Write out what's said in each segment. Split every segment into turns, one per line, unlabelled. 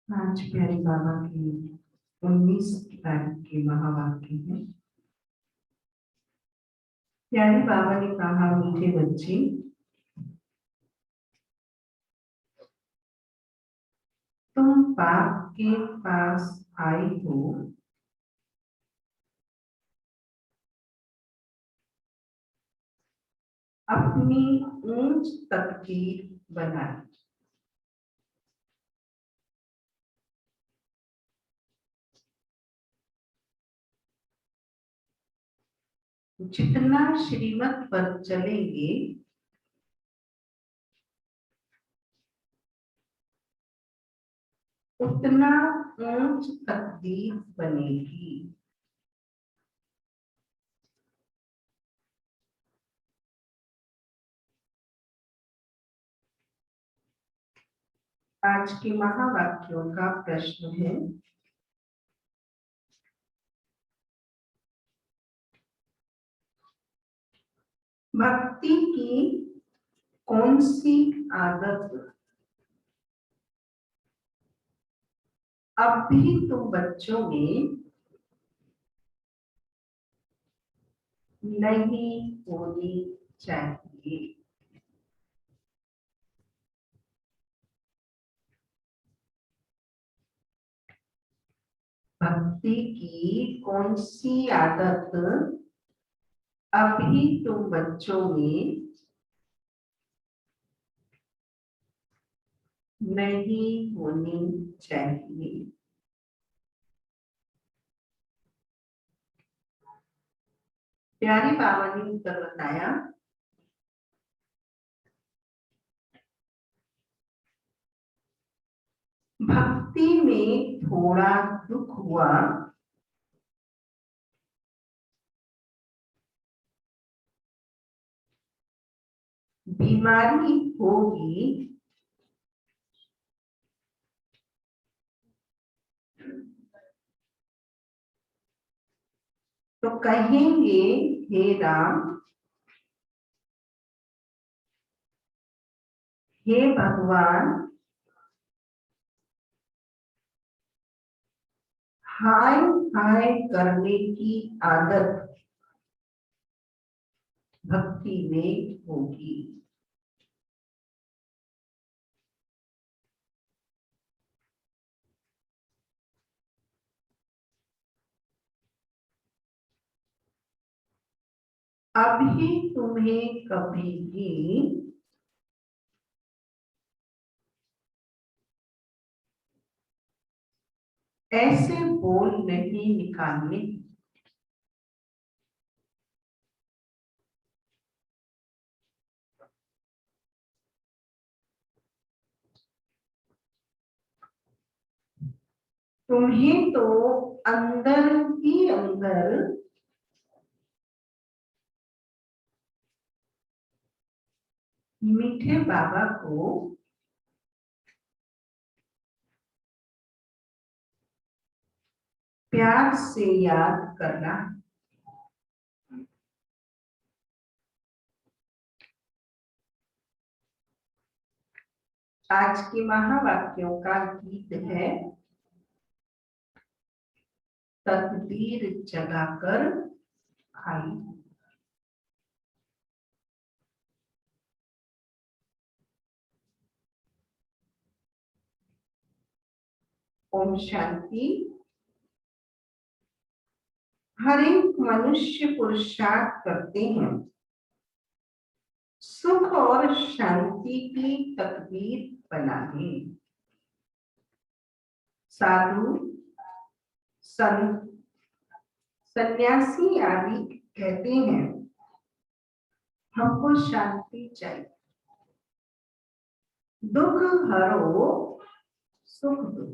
आज प्यारे बाबा की 19 तारीख के महावाक्य है। प्यारे बाबा ने कहा, मीठे बच्चे, तुम बाप के पास आए हो अपनी ऊंच तकदीर बनाई। जितना श्रीमत पर चलेंगे उतना ऊंच तकदीर बनेगी। आज के महावाक्यों का प्रश्न है, भक्ति की कौन सी आदत अब भी तुम बच्चों में नहीं होनी चाहिए? भक्ति की कौन सी आदत अभी तुम बच्चों में नहीं होनी चाहिए? प्यारे बाबा ने उत्तर बताया, भक्ति में थोड़ा दुख हुआ बीमारी होगी तो कहेंगे, हे राम, हे भगवान, हाय हाय करने की आदत भक्ति में होगी। अभी तुम्हें कभी भी ऐसे बोल नहीं निकालने। तुम्हें तो अंदर ही अंदर मीठे बाबा को प्यार से याद करना। आज के महावाक्यों का गीत है, तकदीर जगाकर आई। ओम शांति। हर एक मनुष्य पुरुषार्थ करते हैं सुख और शांति की तकदीर बनाने। साधु, संत, सन्यासी आदि कहते हैं हमको शांति चाहिए, दुख हरो सुख दो।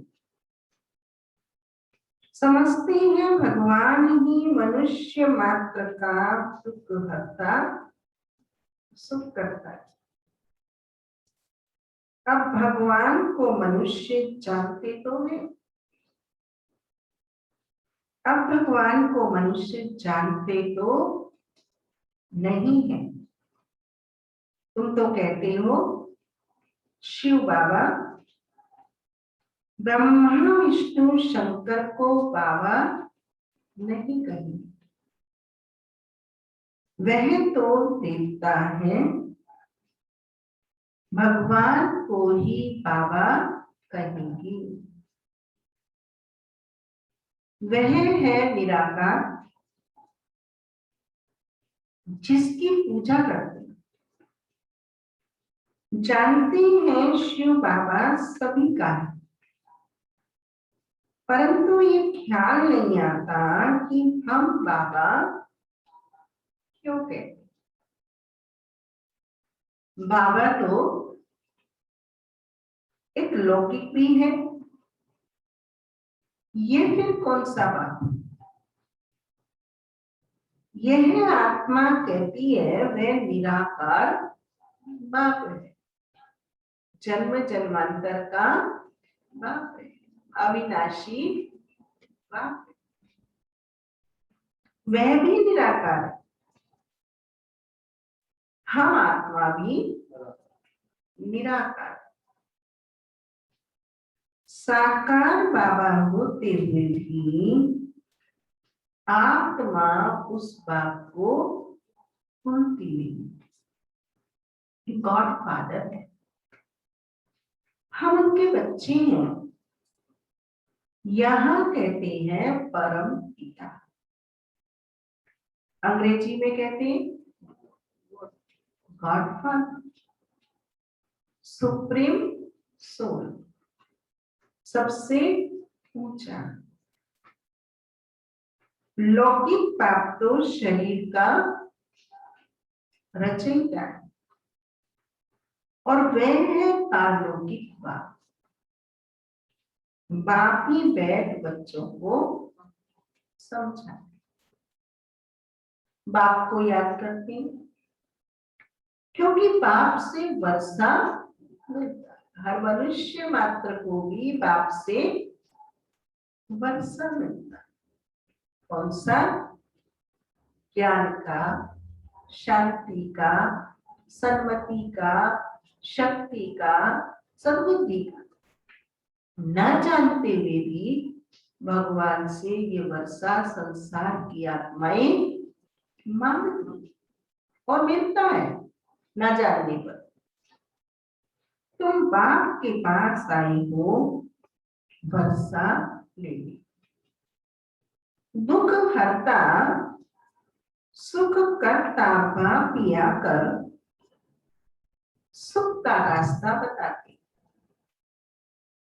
समझते हैं भगवान ही मनुष्य मात्र का दुख हरता सुख करता है। अब भगवान को मनुष्य जानते तो है, अब भगवान को मनुष्य जानते तो नहीं है। तुम तो कहते हो शिव बाबा, ब्रह्मा विष्णु शंकर को बाबा नहीं कहेंगे, वह तो देवता है, भगवान को ही बाबा कहेंगे। वह है निराकार, जिसकी पूजा करते हैं। जानते हैं शिव बाबा सभी का है, परंतु ये ख्याल नहीं आता कि हम बाबा क्यों कहते। बाबा तो एक लौकिक भी है, ये फिर कौन सा बात। यह आत्मा कहती है वह निराकार बाप है, जन्म जन्मांतर का बाप है, अविनाशी बाप है, वह भी निराकार है। हम आत्मा भी निराकार। साकार बाबा होते हुए भी आत्मा उस बाप को भूलती नहीं। गॉड फादर है, हम उनके बच्चे हैं। यहां कहते हैं परम पिता, अंग्रेजी में कहते हैं गॉड फादर, सुप्रीम सोल, सबसे ऊंचा। लौकिक पाप तो शरीर का रचयिता है और वह है पारलौकिक बाप। बाप ही बैठ बच्चों को समझा, बाप को याद करते हैं क्योंकि बाप से वर्षा मिलता है। हर मनुष्य मात्र को भी बाप से वर्षा मिलता है। कौन सा? ज्ञान का, शांति का, सन्मति का, शक्ति का, सद्बुद्धि का। न जानते हुए भी भगवान से ये वर्षा संसार की आत्माएं मांगती और मिलता है न जानने पर। तुम बाप के पास आई हो वर्षा लेने। दुख हरता सुख करता बाप आकर सुख का रास्ता बताते,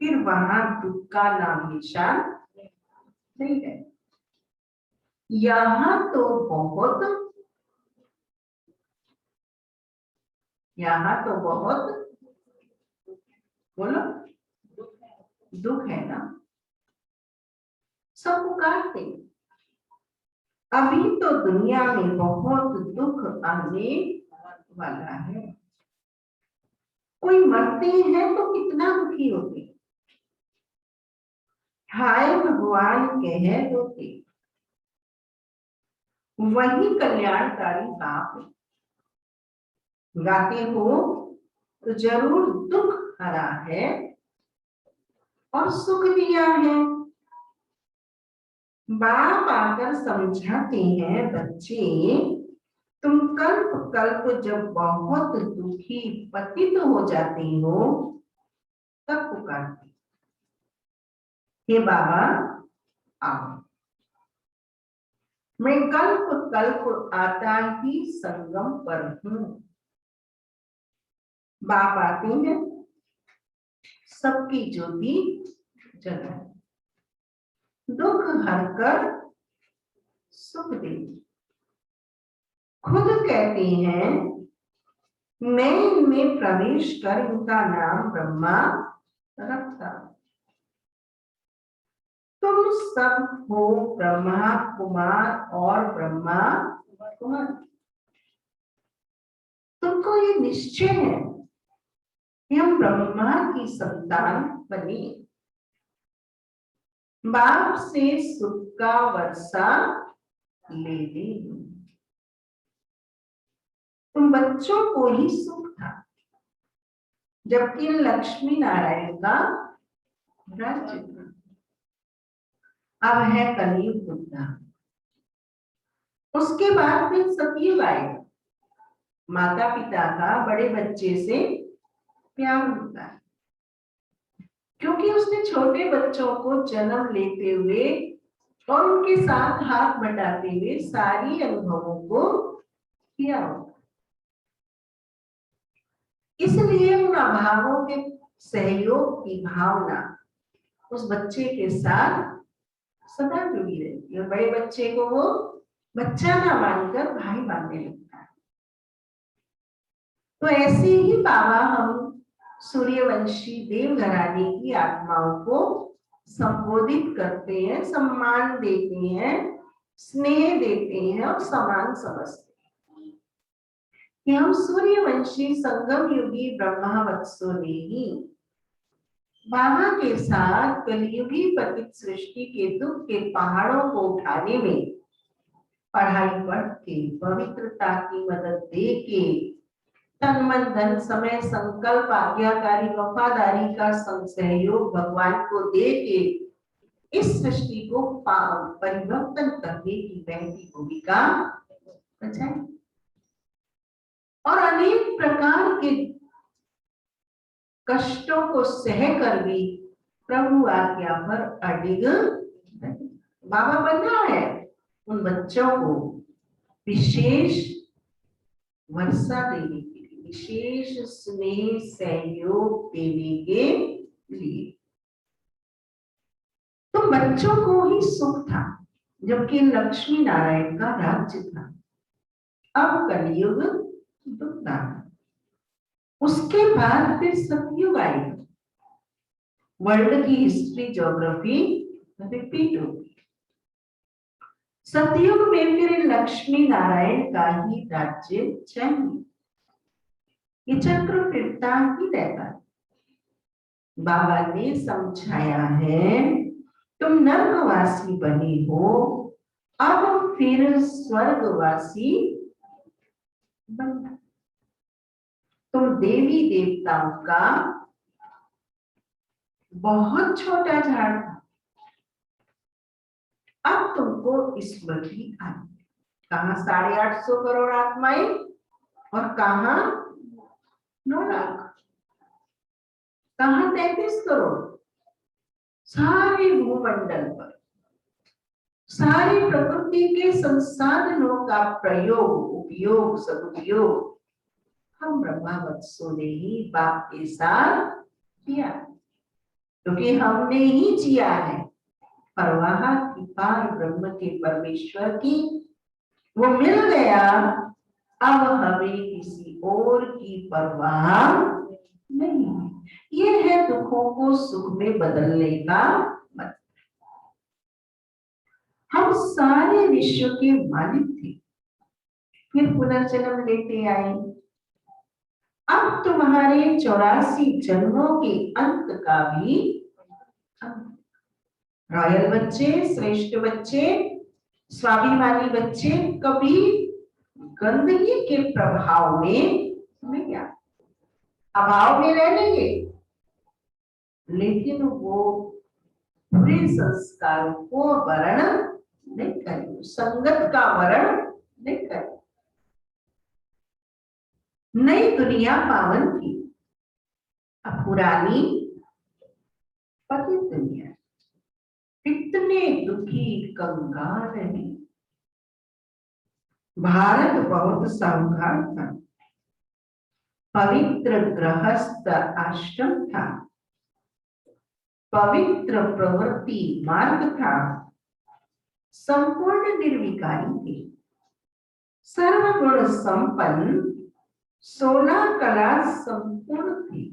फिर वहां दुख का नाम निशान नहीं है। यहाँ तो बहुत बोलो दुख है ना, सब पुकारते। अभी तो दुनिया में बहुत दुख आने वाला है। कोई मरते हैं तो कितना दुखी होते, हाय भगवान कह होते। वही कल्याणकारी बाप है। गाते हो तो जरूर दुख हरा है और सुख दिया है। बाप आकर समझाते हैं, बच्चे तुम कल्प कल्प जब बहुत दुखी पतित हो जाते हो तब पुकारते, हे बाबा आओ, मैं कल्प कल्प आता ही संगम पर हूं। बाप आते हैं, सबकी ज्योति जगाए, दुख हरकर सुख दे। खुद कहते हैं, मैं इनमें प्रवेश कर इनका नाम ब्रह्मा रखता। तुम सब हो ब्रह्मा कुमार और ब्रह्मा कुमार। तुमको ये निश्चय है कि हम ब्रह्मा की संतान बने। बाप से सुख का वर्षा ले ले। तुम बच्चों को ही सुख था, जबकि लक्ष्मी नारायण का राज्य था। अब है कलयुग उद्धार, उसके बाद फिर सतयुग आएगा। माता पिता का बड़े बच्चे से प्यार होता है, क्योंकि उसने छोटे बच्चों को जन्म लेते हुए और उनके साथ हाथ बटाते हुए सारी अनुभवों को किया होता। इसलिए उन अभावों के सहयोग की भावना उस बच्चे के साथ सदा जुड़ी रहती है। बड़े बच्चे को वो बच्चा ना मानकर भाई मानने लगता है। तो ऐसे ही बाबा हम सूर्यवंशी देवघराने की आत्माओं को संबोधित करते हैं, सम्मान देते हैं, स्नेह देते हैं और समान समझते हैं कि हम सूर्यवंशी संगम युगी ब्रह्मा वत्सों ने ही बाबा के साथ कलयुगी पतित सृष्टि के दुख के पहाड़ों को उठाने में पढ़ाई पढ़ के, पवित्रता की मदद दे के, तन मन धन समय संकल्प आज्ञाकारी वफादारी का सहयोग भगवान को दे के इस सृष्टि को परिवर्तन करने की महती भूमिका बजाई और अनेक प्रकार के कष्टों को सहकर भी प्रभु आज्ञा पर अडिग बाबा बना है। उन बच्चों को विशेष वर्षा देने के लिए, विशेष स्नेह सहयोग देने के लिए। तो बच्चों को ही सुख था, जबकि लक्ष्मी नारायण का राज्य था। अब कलयुग दुखदा, उसके बाद फिर सतयुग आएगा। वर्ल्ड की हिस्ट्री ज्योग्राफी रिपीट होगी। सतयुग में फिर लक्ष्मी नारायण का ही राज्य चाहिए। ये चक्र फिरता ही रहता है। बाबा ने समझाया है, तुम नरकवासी बने हो, अब फिर स्वर्गवासी बनना। तुम देवी देवताओं का बहुत छोटा झाड़ था, अब तुमको स्मृति आई। कहा 850 करोड़ आत्माएं और कहा 9 लाख, कहा 33 करोड़। सारे भूमंडल पर सारी प्रकृति के संसाधनों का प्रयोग, उपयोग, सदुपयोग हम ब्रह्मा वत्सों ने ही बाप के साथ किया, क्योंकि हमने ही जिया है परवाह की पार ब्रह्म के परमेश्वर की। वो मिल गया, अब हमें किसी और की परवाह नहीं। ये है दुखों को सुख में बदलने का मतलब। हम सारे विश्व के मालिक थे, फिर पुनर्जन्म लेते आए। अब तुम्हारे 84 जन्मों के अंत का भी रॉयल बच्चे, श्रेष्ठ बच्चे, स्वाभिमानी बच्चे कभी गंदगी के प्रभाव में नहीं आ, अभाव में रह लेंगे, लेकिन वो पूरे संस्कारों को वर्ण नहीं करे, संगत का वर्ण नहीं करे। नई दुनिया पावन थी, अब पुरानी पतित दुनिया। इतने दुखी कंगाल हैं। भारत बहुत सावधान था, पवित्र गृहस्थ आश्रम था, पवित्र प्रवृत्ति मार्ग था, संपूर्ण निर्विकारी थे, सर्वगुण संपन्न, 16 कला संपूर्ण थी।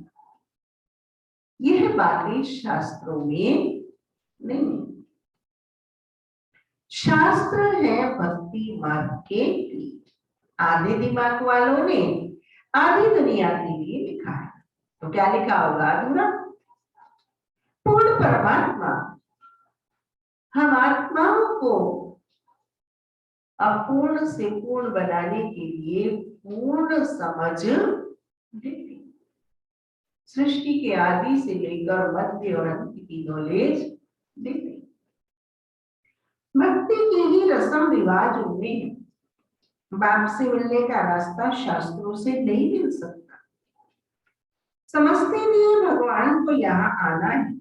यह बातें शास्त्रों में नहीं, शास्त्र है भक्ति मार्ग के लिए। आधे दिमाग वालों ने आधी दुनिया के लिए लिखा है, तो क्या लिखा होगा? अधूरा। पूर्ण परमात्मा हम आत्माओं को अपूर्ण से पूर्ण बनाने के लिए पूर्ण समझ देती, सृष्टि के आदि से लेकर मध्य और अंत की नॉलेज देती। भक्ति के ही रस्म रिवाज उनमें है। बाप से मिलने का रास्ता शास्त्रों से नहीं मिल सकता। समझते नहीं भगवान को यहाँ आना है,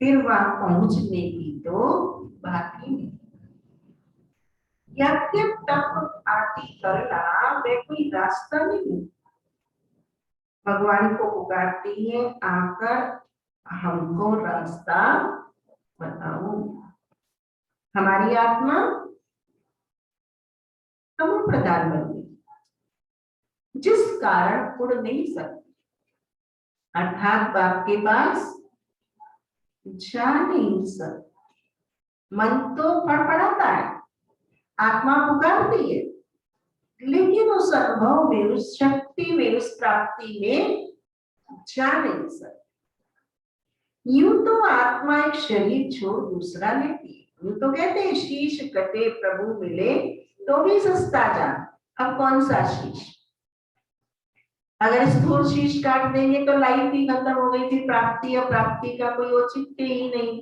फिर वहां पहुंचने की तो बात ही नहीं। यज्ञ तप आदि करना वे कोई रास्ता नहीं। भगवान को पुकारती है, आकर हमको रास्ता बताओ। हमारी आत्मा तमो प्रधान बन गई, जिस कारण उड़ नहीं सकती, अर्थात बाप के पास जा नहीं सकती। मन तो फड़फड़ाता है, आत्मा पुकारती है, लेकिन उस अनुभव में, उस शक्ति में, उस प्राप्ति में जा नहीं सकती। यूं तो आत्मा एक शरीर छोड़ दूसरा लेती है। यूं तो कहते हैं शीश कटे प्रभु मिले तो भी सस्ता जान। अब कौन सा शीश? अगर स्थूल शीश काट देंगे तो लाइफ ही खत्म हो गई, फिर प्राप्ति और प्राप्ति का कोई औचित्य ही नहीं।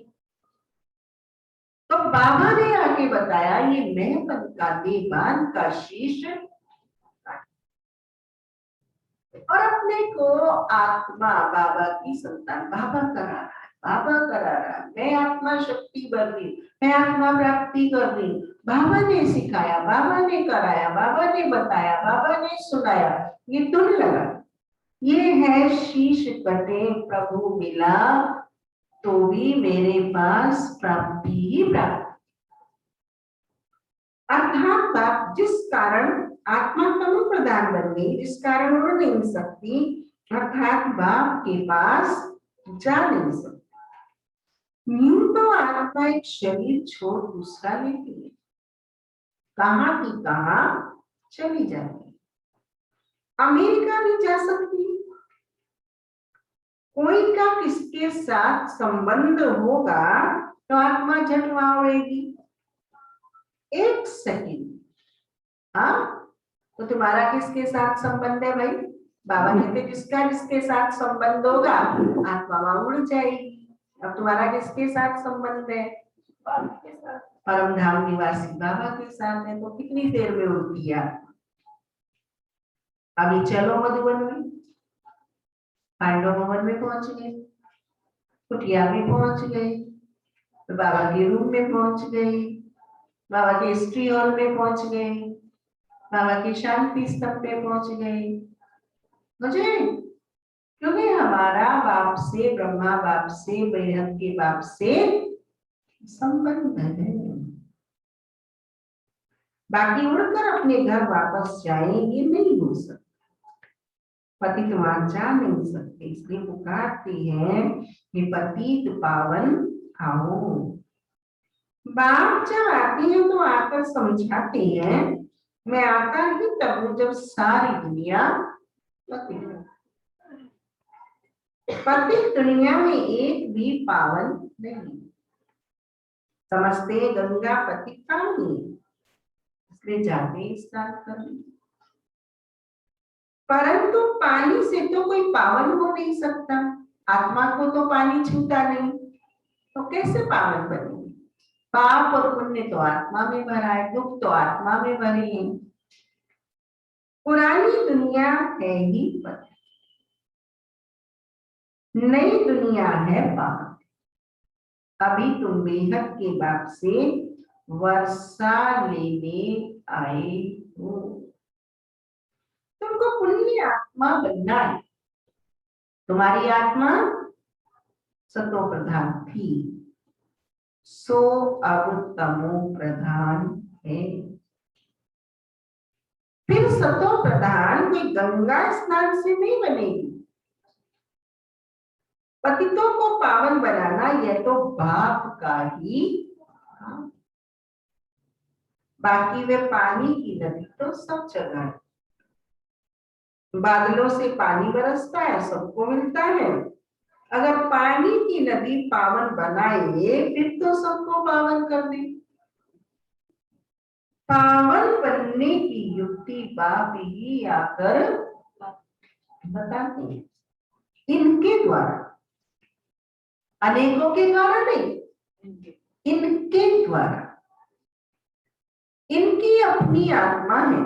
तो बाबा ने आके बताया ये महपन का देवान का शीश, और अपने को आत्मा बाबा की संतान बाबा करा रहा है, बाबा करा रहा है। मैं आत्मा शक्ति बढ़ रही, मैं आत्मा प्राप्ति कर रही। बाबा ने सिखाया, बाबा ने कराया, बाबा ने बताया, बाबा ने सुनाया, ये तुम लगा। ये है शीश कटे प्रभु मिला तो भी मेरे पास प्राप्ति ही प्राप्ति। अर्थात बाप जिस कारण आत्मा तमो प्रधान बन गई, जिस कारण उड़ नहीं सकती, अर्थात बाप के पास जा नहीं सकती। यूं तो आत्मा एक शरीर छोड़ दूसरा लेती है, कहां की कहां चली जाती है। अमेरिका भी जा सकती है। कोई का किसके साथ संबंध होगा तो आत्मा झट वहां उड़ेगी। एक सेकंड, हाँ, तो तुम्हारा किसके साथ संबंध है भाई? बाबा कहते जिसका जिसके साथ संबंध होगा आत्मा वहां उड़ जाएगी। अब तुम्हारा किसके साथ संबंध है? परम धाम निवासी बाबा के साथ है, तो कितनी देर में उड़ती है? अभी चलो मधुबन में, पांडव भवन में पहुंच गए, कुटिया में पहुंच गए, तो बाबा के रूम में पहुंच गए, बाबा के हिस्ट्री हॉल में पहुंच गए, बाबा के शांति स्तंभ पे पहुंच गए। मुझे क्योंकि हमारा बाप से, ब्रह्मा बाप से, बेहद के बाप से संबंध है। बाकी उड़कर अपने घर वापस जाएंगे नहीं हो सकता, पति तुम्हारा जा नहीं सकते, इसलिए पुकारती है कि पतित पावन आओ। बाप जब आती है तो आकर समझाती है, मैं आता ही तब हूं जब सारी दुनिया पतित दुनिया में एक भी पावन नहीं। समझते गंगा पति पानी, इसलिए जाते स्नान करने। परंतु पानी से तो कोई पावन हो नहीं सकता। आत्मा को तो पानी छूता नहीं, तो कैसे पावन बनेगी? पाप और पुण्य तो आत्मा में भरा है, दुख तो आत्मा में भरे हैं। पुरानी दुनिया है ही पर, नई दुनिया है पावन। अभी तुम बेहद के बाप से वर्षा लेने आए हो, तुमको पुण्य आत्मा बनना है। तुम्हारी आत्मा सतो प्रधान थी, सो अब तमो प्रधान है। फिर सतो प्रधान कोई गंगा स्नान से नहीं बनेगी। पतितों को पावन बनाना यह तो बाप का ही काम। बाकी वे पानी की नदी तो सब जगह है, बादलों से पानी बरसता है, सबको मिलता है। अगर पानी की नदी पावन बनाए फिर तो सबको पावन कर दे। पावन बनने की युक्ति बाप ही आकर बताते हैं, इनके द्वारा, अनेकों के द्वारा नहीं, इनके द्वारा। इनकी अपनी आत्मा है।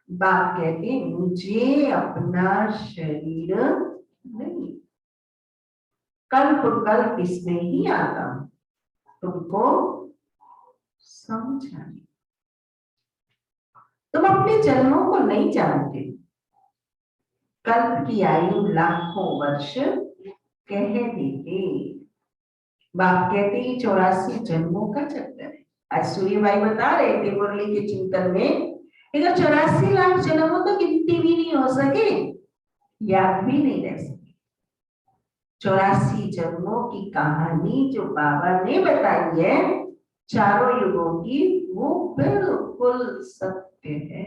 बाप कहते हैं मुझे अपना शरीर नहीं, कल्प इसमें ही आता हूं तुमको समझाने। तुम अपने जन्मों को नहीं जानते। कल्प की आयु लाखों वर्ष कह देते। बाप कहते हैं 84 जन्मों का चक्कर है। आज सूर्य भाई बता रहे थे मुरली के चिंतन में, अगर 84 लाख जन्मों तो गिनती भी नहीं हो सके, याद भी नहीं रह सके। 84 जन्मों की कहानी जो बाबा ने बताई है चारों युगों की, वो बिल्कुल सत्य है।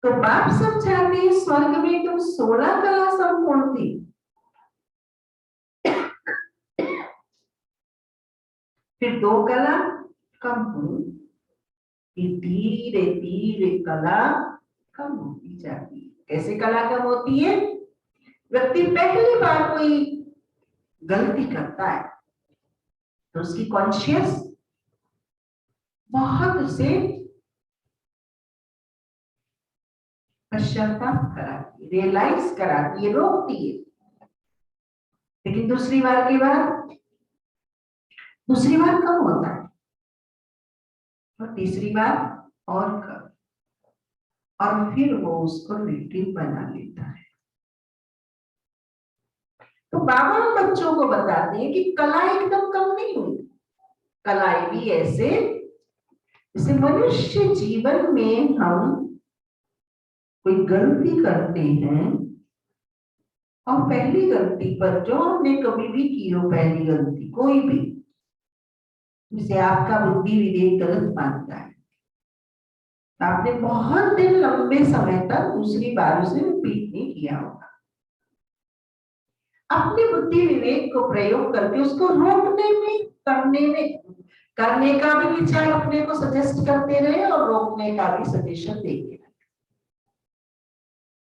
तो बाप समझाते हैं स्वर्ग में तुम 16 कला संपूर्ण थी, फिर 2 कला कम हुई, धीरे धीरे कला कम होती जाती है। कैसे कला कम होती है? व्यक्ति पहली बार कोई गलती करता है तो उसकी कॉन्शियस बहुत उसे पश्चाताप कराती है, रियलाइज कराती है, रोकती है। लेकिन दूसरी बार कम होता है, और तीसरी बार और कम, और फिर वो उसको रिलेटिव बना लेता है। तो बाबा बच्चों को बताते हैं कि कला एकदम कम नहीं हुई। कलाएं भी ऐसे, जैसे मनुष्य जीवन में हम कोई गलती करते हैं, और पहली गलती पर जो हमने कभी भी की हो, पहली गलती कोई भी, जिसे आपका बुद्धि विवेक गलत मानता है, तो आपने बहुत दिन लंबे समय तक दूसरी बार उसे रिपीट नहीं किया होगा। अपने बुद्धि विवेक को प्रयोग करके उसको रोकने में, करने का भी विचार अपने को सजेस्ट करते रहे और रोकने का भी सजेशन देते रहे।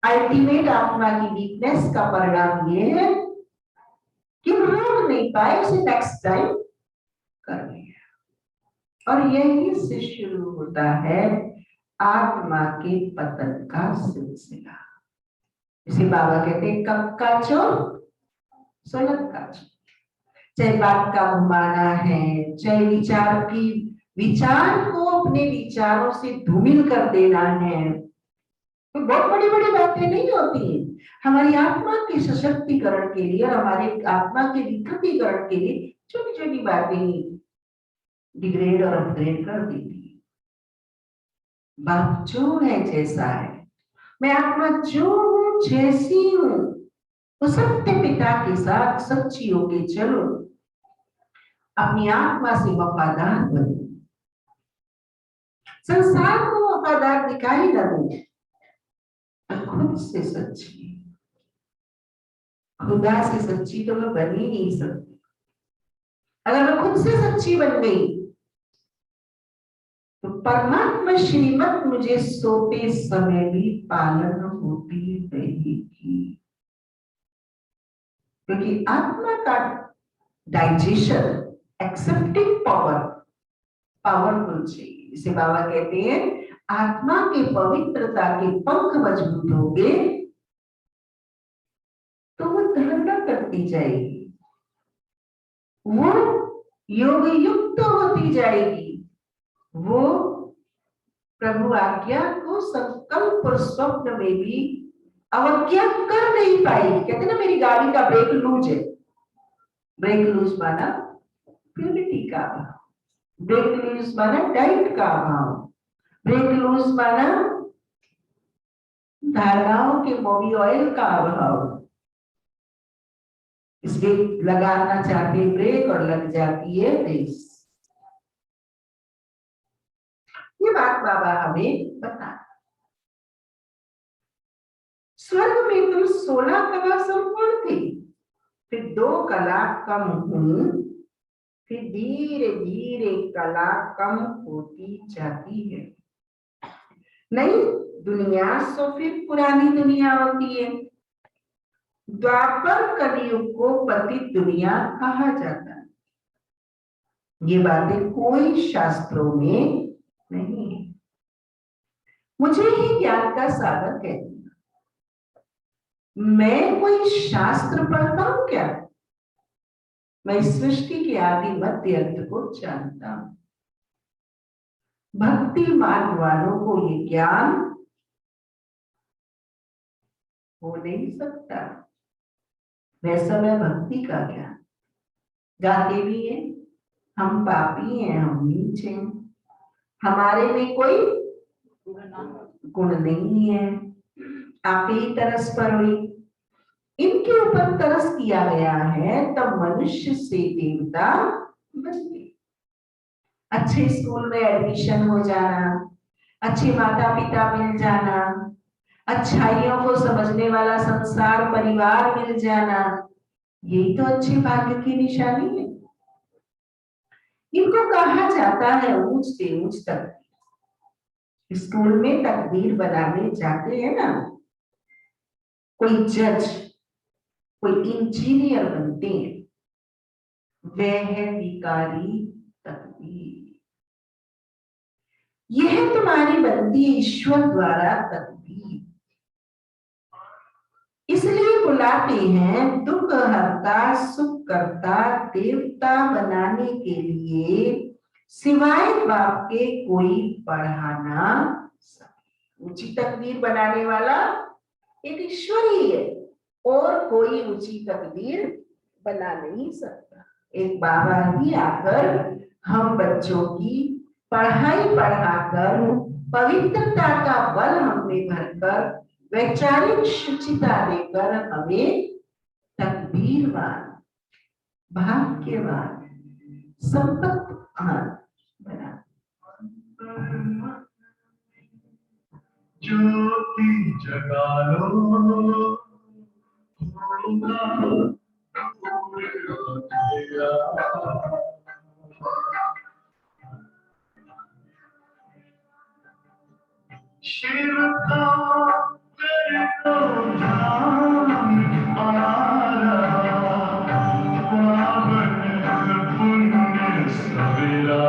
अल्टीमेट आत्मा की वीकनेस का परिणाम ये है कि रोक नहीं पाए, उसे नेक्स्ट टाइम कर लिया। और यही से शुरू होता है आत्मा के पतन का सिलसिला। इसे बाबा कहते हैं कब का चोर सोलह का चोर। चाहे बात का घुमाना है, चाहे विचार को अपने विचारों से धूमिल कर देना है, तो बहुत बड़ी बड़ी बातें नहीं होती हैं। हमारी आत्मा के सशक्तिकरण के लिए और हमारे आत्मा के विकृतीकरण के लिए छोटी छोटी बातें डिग्रेड और अपग्रेड कर देती है। बाप जो है जैसा है, मैं आत्मा जो हूं जैसी हूं, तो सत्य पिता के साथ सच्ची होके चलो, अपनी आत्मा से वफादार बनो, संसार को वफादार दिखाई न दो, खुद से सच्ची, खुदा से सच्ची तो मैं बन ही नहीं सकती। अगर मैं खुद से सच्ची बन गई तो परमात्मा श्रीमत मुझे सोते समय भी पालन होती रही। रहेगी, क्योंकि आत्मा का डाइजेशन एक्सेप्टिंग पावर पावरफुल चाहिए। जिसे बाबा कहते हैं आत्मा के पवित्रता के पंख मजबूत होंगे तो वो धारणा करती जाएगी, वो योग युक्त होती जाएगी, वो प्रभु आज्ञा को संकल्प और स्वप्न में भी अवज्ञा कर नहीं पाएगी। कहते ना मेरी गाड़ी का ब्रेक लूज है, ब्रेक लूज माना प्योरिटी का अभाव, ब्रेक लूज माना डाइट का अभाव, ब्रेक लूज माना धारणाओं के मोबी ऑयल का अभाव। इसलिए लगाना चाहते ब्रेक और लग जाती है रेस। ये बात बाबा हमें बता। स्वर्ग में तुम 16 कला संपूर्ण थी, फिर 2 कला कम हुई, फिर धीरे धीरे कला कम होती जाती है। नई दुनिया सो फिर पुरानी दुनिया होती है। द्वापर कलयुग को पतित दुनिया कहा जाता है। ये बातें कोई शास्त्रों में नहीं है, मुझे ही ज्ञान का सागर कहती है। मैं कोई शास्त्र पढ़ता हूं क्या? मैं सृष्टि के आदि मध्य अंत को जानता हूं। भक्ति मार्ग वालों को ये ज्ञान हो नहीं सकता। वैसा मैं भक्ति का ज्ञान गाते भी हैं, हम पापी हैं, हम नीच हैं, हमारे में कोई गुण नहीं है, आप ही तरस पर हुई। इनके ऊपर तरस किया गया है तब मनुष्य से देवता बनते। अच्छे स्कूल में एडमिशन हो जाना, अच्छे माता पिता मिल जाना, अच्छाइयों को समझने वाला संसार परिवार मिल जाना, यही तो अच्छे भाग्य की निशानी है। इनको कहा जाता है ऊंच से ऊंच तक। स्कूल में तकदीर बनाने जाते हैं ना, कोई जज, कोई इंजीनियर बनते हैं, वह है विकारी तकदीर। यह तुम्हारी बनती ईश्वर द्वारा तकदीर। इसलिए बुलाते हैं दुख हरता सुख करता देवता बनाने के लिए, सिवाय बाप के कोई पढ़ाना। ऊंची तकदीर बनाने वाला एक ईश्वर ही है और कोई ऊंची तकदीर बना नहीं सकता। एक बाबा ही आकर हम बच्चों की पढ़ाई पढ़ाकर पवित्रता का बल हमें भरकर वैचारिक शुचिता देकर हमें तकदीरवान, भाग्यवान, संपत्तिवान बना।
ज्योति जगा लो, शिव का तेरे को ध्यान आ रहा, पावन पुण्य सवेरा।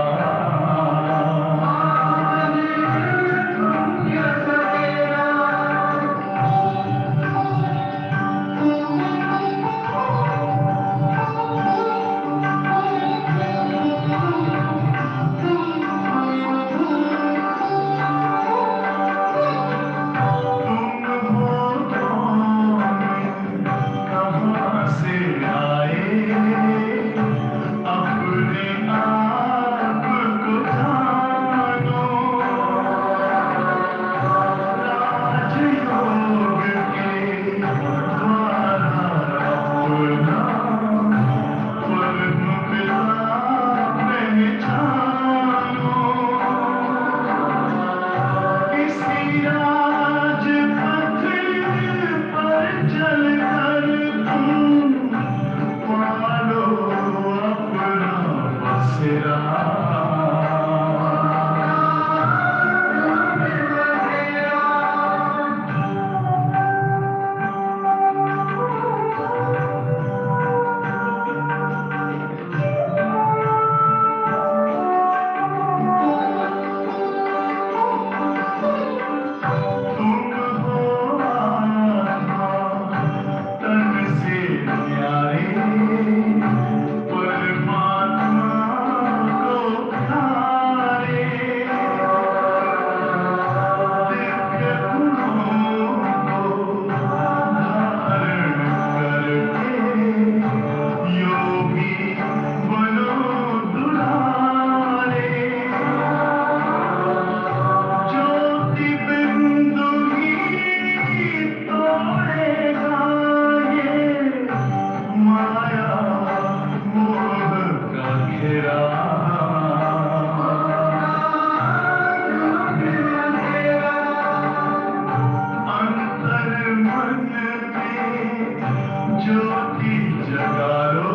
ज्योति जगा लो,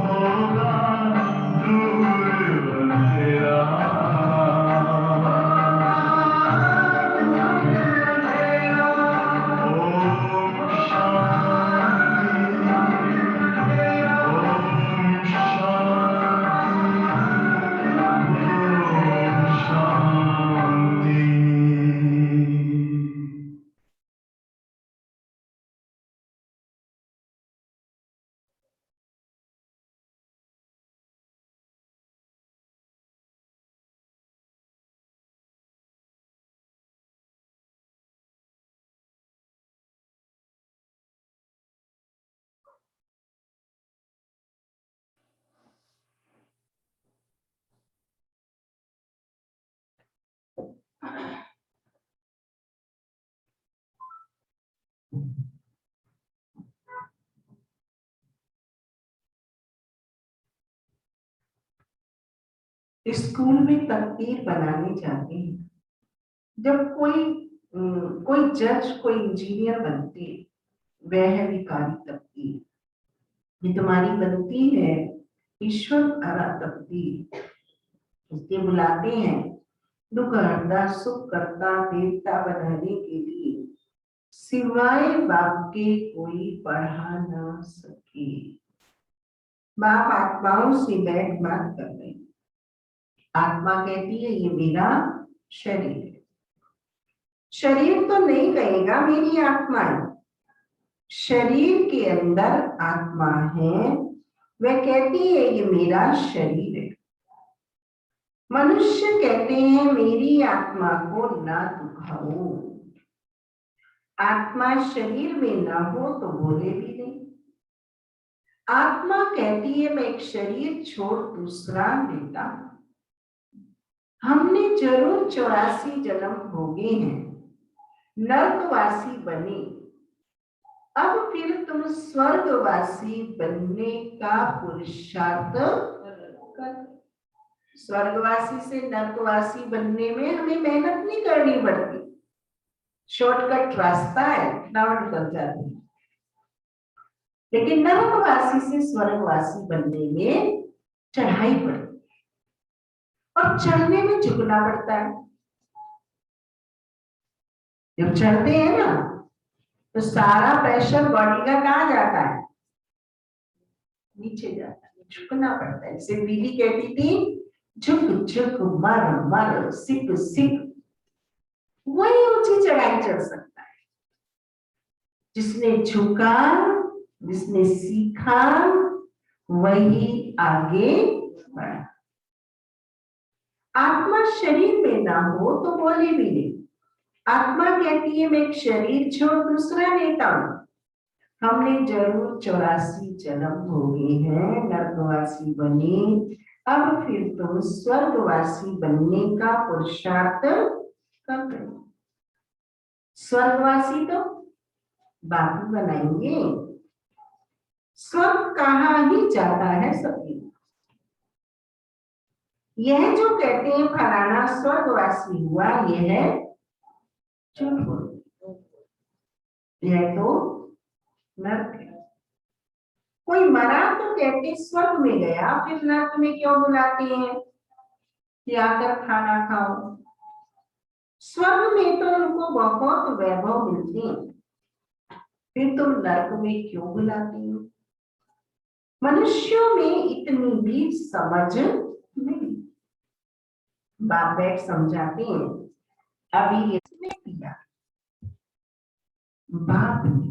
होगा दूर अंधेरा। ओम शांति।
स्कूल में तकदीर बनाने जाते हैं। जब कोई जज, कोई इंजीनियर बनते हैं, वह है विकारी तकदीर। ये तुम्हारी बनती है ईश्वर अरा तकदीर। इसके बुलाते हैं दुख हरता सुख करता देवता बनाने के लिए, सिवाय बाप के कोई पढ़ा ना सके। बाप आत्माओं से बैठ बात कर रहे हैं। आत्मा कहती है ये मेरा शरीर है। शरीर तो नहीं कहेगा मेरी आत्मा है। शरीर के अंदर आत्मा है, वह कहती है ये मेरा शरीर है। मनुष्य कहते हैं मेरी आत्मा को ना दुखाओ। आत्मा शरीर में ना हो तो बोले भी नहीं। आत्मा कहती है मैं एक शरीर छोड़ दूसरा लेता हूं। हमने जरूर 84 जन्म भोगे हैं, नर्कवासी बने। अब फिर तुम स्वर्गवासी बनने का पुरुषार्थ कर। स्वर्गवासी से नर्कवासी बनने में हमें मेहनत नहीं करनी पड़ती, शॉर्टकट रास्ता है, फटाफट कर जाते हैं। लेकिन नरकवासी से स्वर्गवासी बनने में चढ़ाई पड़ती और चढ़ने में झुकना पड़ता है। जब चढ़ते हैं ना तो सारा प्रेशर बॉडी का कहाँ जाता है? नीचे जाता है, झुकना पड़ता है। जैसे बीवी कहती थी झुक झुक मर मर सिक सिक, वही ऊंची चढ़ाई चढ़ सकता है जिसने झुका, जिसने सीखा, वही आगे बढ़ा। आत्मा शरीर में ना हो तो बोले भी नहीं। आत्मा कहती है मैं एक शरीर छोड़ दूसरा लेता हूं। हमने जरूर 84 जन्म भोगे हैं, नर्कवासी बने। अब फिर तुम स्वर्गवासी बनने का पुरुषार्थ कर रहे हो। स्वर्गवासी तो बाकी बनाएंगे। स्वर्ग कहाँ ही जाता है सभी। यह जो कहते हैं फलाना स्वर्गवासी हुआ, यह है झूठ बोल। यह तो नर्क है। कोई मरा तो कहते स्वर्ग में गया, फिर नर्क में क्यों बुलाते हैं कि आकर खाना खाओ? स्वर्ग में तो उनको बहुत वैभव मिलते हैं, फिर तुम नर्क में क्यों बुलाते हो? मनुष्यों में इतनी भी समझ नहीं। बाप बैठ समझाते हैं। अभी इसने दिया बाप ने,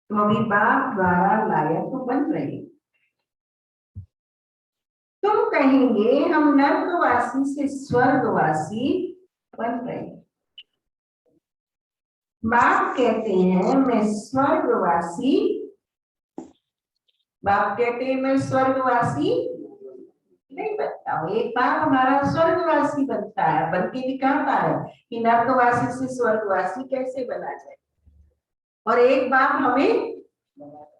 तो अभी बाप द्वारा लायक तो बन रहे। तुम कहेंगे हम नर्कवासी से स्वर्गवासी बन रहे। बाप कहते हैं मैं स्वर्गवासी, बाप कहते हैं मैं स्वर्गवासी नहीं बनता हूं। एक बार हमारा स्वर्गवासी बनता है, बन के दिखाता है कि नर्कवासी से स्वर्गवासी कैसे बना जाए। और एक बार हमें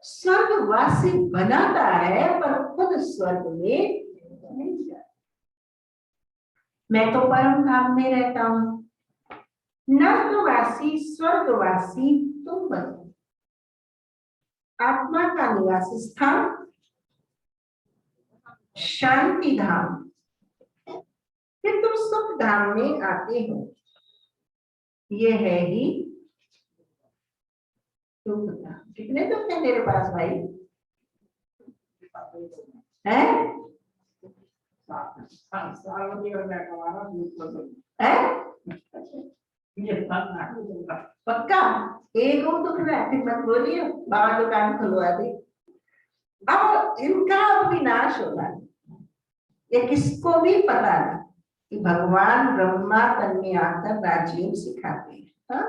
स्वर्गवासी बनाता है पर खुद स्वर्ग में नहीं जाता। मैं तो परम धाम में रहता हूं। नर्कवासी स्वर्गवासी तुम बनो। आत्मा का निवास स्थान शांति धाम, फिर तुम सुख धाम में आते हो। ये है ही सुख धाम। कितने दुख है तेरे पास भाई? है? पक्का एक और दुख है, फिर मत बोलिए बाबा दुकान खुलवा दे। अब इनका विनाश होना है, ये किसको भी पता नहीं कि भगवान ब्रह्मा तन में आकर राजयोग सिखाते हैं। हाँ?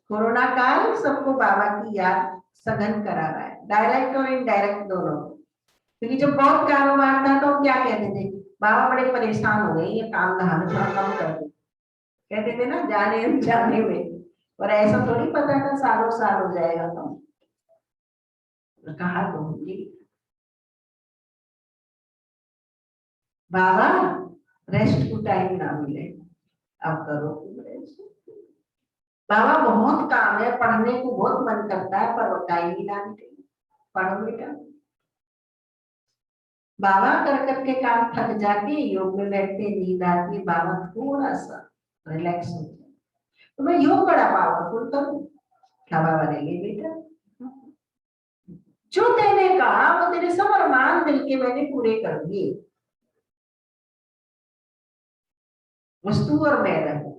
कोरोना काल सबको बाबा की याद सघन करा रहा है, डायरेक्ट और इनडायरेक्ट दोनों। क्योंकि जब बहुत कारोबार था तो क्या कहते थे, बाबा बड़े परेशान हो गए, ये काम धाम थोड़ा कम कर दो, कहते थे ना जाने अनजाने में। और ऐसा थोड़ी पता था सालों साल हो जाएगा कम। तो कहा दूंगी बाबा रेस्ट को टाइम ना मिले, अब करो रेस्ट। बाबा बहुत काम है, पढ़ने को बहुत मन करता है पर वो टाइम ही ना मिले, पढ़ो बेटा। बाबा कर करके काम थक जाते, योग में बैठते, नींद आती, बाबा थोड़ा सा रिलैक्स हो जाए तो मैं योग बड़ा पावरफुल करूं क्या? बाबा ने बेटा जो तेने कहा वो तेरे सब अरमान दिल के मैंने पूरे कर दिए, वस्तु और मैं रहूं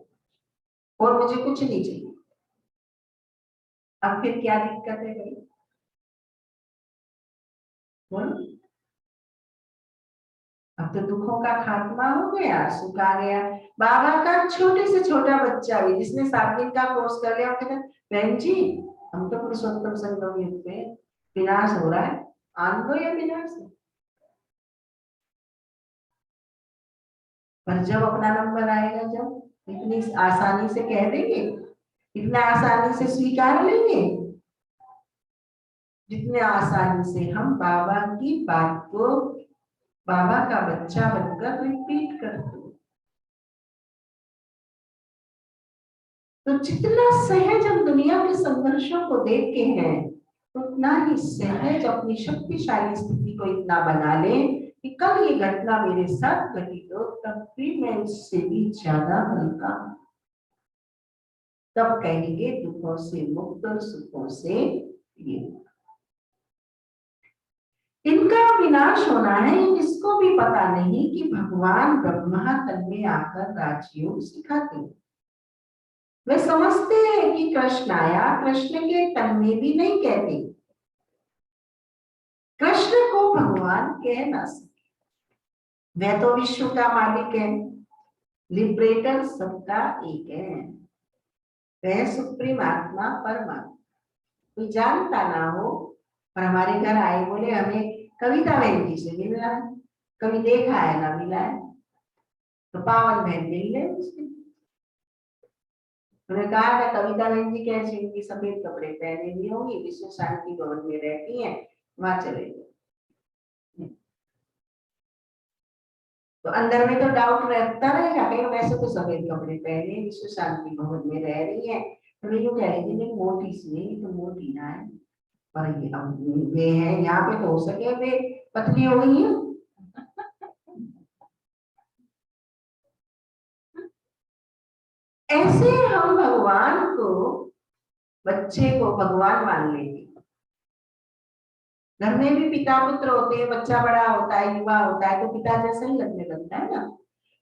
और मुझे कुछ नहीं चाहिए। अब फिर क्या दिक्कत है भाई? बोलो। अब तो दुखों का खात्मा हो गया, सुख आ गया। बाबा का छोटे से छोटा बच्चा भी जिसने 7 दिन का कोर्स कर लिया, कहता बहन जी हम तो पुरुषोत्तम संगम युग पे विनाश हो रहा है, आनंद या विनाश है? पर जब अपना नंबर आएगा, जब इतनी आसानी से कह देंगे, इतना आसानी से स्वीकार लेंगे, जितने आसानी से हम बाबा की बात को बाबा का बच्चा बनकर रिपीट करते हैं। तो जितना सहज हम दुनिया के संघर्षों को देखते हैं, उतना ही सहज अपनी शक्तिशाली स्थिति को इतना बना ले कि कल ये घटना मेरे साथ घटित हो तब भी मैं इससे भी ज्यादा हल्का, तब कहेंगे दुखों से मुक्त और सुखों से ये। इनका विनाश होना है, इसको भी पता नहीं कि भगवान ब्रह्मा तन में आकर राजयोग सिखाते हैं। वे समझते हैं कि कृष्ण आया, कृष्ण के तन में भी नहीं कहते, कृष्ण को भगवान कह ना सके। वह तो विश्व का मालिक है, लिबरेटर सबका एक है, वह सुप्रीम आत्मा परमात्मा। कोई जानता ना हो और हमारे घर आए, बोले हमें कविता बहन जी से मिलना है, कभी देखा है ना मिला है, तो पावन बहन मिल ले उससे। उन्होंने कहा था कविता बहन जी कैसे, इनकी सफेद कपड़े पहने हुई होंगी, विश्व शांति भवन में रहती हैं, वहां चले गए। तो अंदर में तो डाउट रहता रहेगा, कहीं वैसे तो सफेद कपड़े पहने विश्व शांति भवन में रह रही है, तो वे कह रही थी मोटी सी है, तो मोटी ना है, पर ये अब वे है यहाँ पे तो हो सके वे पतली हो गई है। ऐसे हम भगवान को, बच्चे को भगवान मान लेते। घर में भी पिता पुत्र होते हैं, बच्चा बड़ा होता है, युवा होता है, तो पिता जैसा ही लगने लगता है ना।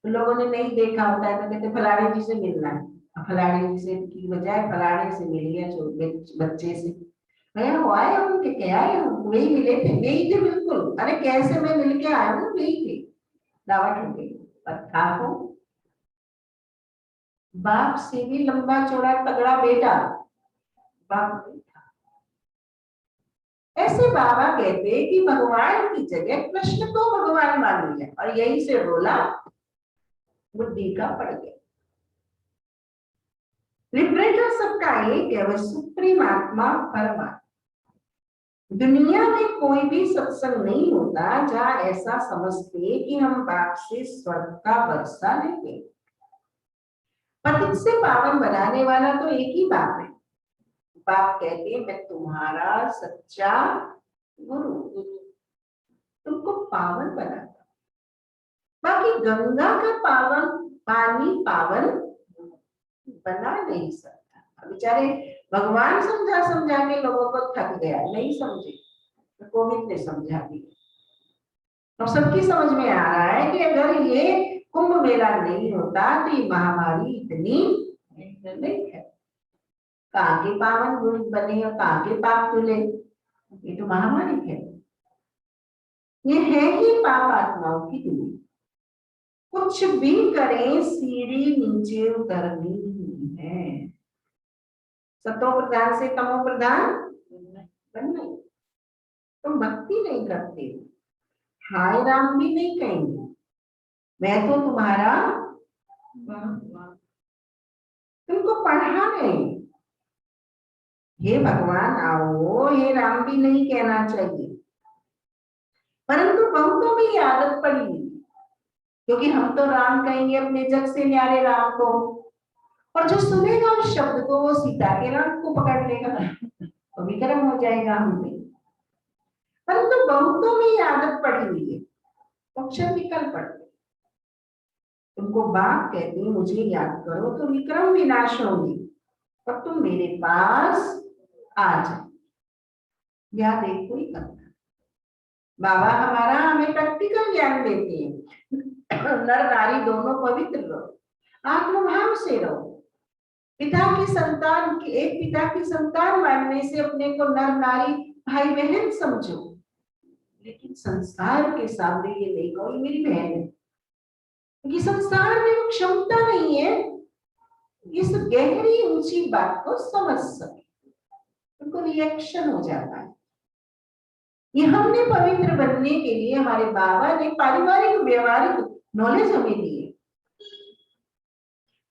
तो लोगों ने नहीं देखा होता है तो कहते फलाने जी से मिलना है, फलाने जी से की बजाय फलाने से मिल गया बच्चे से। मैं वो आए उनके क्या है, वही मिले थे, वही थे बिल्कुल, अरे कैसे मैं मिल के आया हूँ, वही थे। दावत हो गई, पर था हो बाप से भी लंबा चौड़ा तगड़ा बेटा, बाप नहीं था। ऐसे बाबा कहते कि भगवान की जगह कृष्ण को भगवान मान लिया और यही से रोला बुद्धि का पड़ गया। लिबरेटर सबका एक है, वह सुप्रीम आत्मा परमात्मा। दुनिया में कोई भी सत्संग नहीं होता जहां ऐसा समझते कि हम बाप से स्वर्ग का वर्षा लेंगे। पतित से पावन बनाने वाला तो एक ही बाप है, बाप कहते मैं तुम्हारा सच्चा गुरु, तुमको पावन बनाता। बाकी गंगा का पावन पानी पावन बना नहीं सकता। बेचारे भगवान समझा समझा के लोगों को थक गया, नहीं समझे तो कोविड ने समझा दिया। और सबकी समझ में आ रहा है कि अगर ये कुंभ मेला नहीं होता तो ये महामारी इतनी नहीं है। कहाँ के पावन गुरु बने और कहाँ के पाप धुले, ये तो महामारी है। ये है ही पाप आत्माओं की दुनिया। कुछ भी करें सीढ़ी नीचे उतरनी ही है। सतो प्रधान से तमो प्रधान बनना। तुम भक्ति नहीं करते, हाय राम भी नहीं कहेंगे, मैं तो तुम्हारा तुमको पढ़ा नहीं, हे भगवान आओ, हे राम भी नहीं कहना चाहिए। परंतु बहुतों में ये आदत पड़ी हुई, क्योंकि हम तो राम कहेंगे अपने जग से न्यारे राम को, और जो सुनेगा उस शब्द को वो सीता के राम को पकड़ लेगा, तो विक्रम हो जाएगा हम पे। परंतु बहुतों में ये आदत पड़ी हुई है, अक्षर निकल पड़ते। तुमको बाप कहते हैं मुझे याद करो तो विक्रम विनाश होंगे, और तुम मेरे पास आ जाओ। याद एक कोई करता। बाबा हमारा हमें प्रैक्टिकल ज्ञान देते हैं। नर नारी दोनों पवित्र रहो, आत्मभाव से रहो। पिता की संतान की, एक पिता की संतान मानने से अपने को नर नारी भाई बहन समझो, लेकिन संसार के सामने ये नहीं कहो ये मेरी बहन है, क्योंकि संसार में वो क्षमता नहीं है इस गहरी ऊंची बात को समझ सके, उनको रिएक्शन हो जाता है। ये हमने पवित्र बनने के लिए हमारे बाबा ने पारिवारिक व्यवहारिक नॉलेज हमें दी है।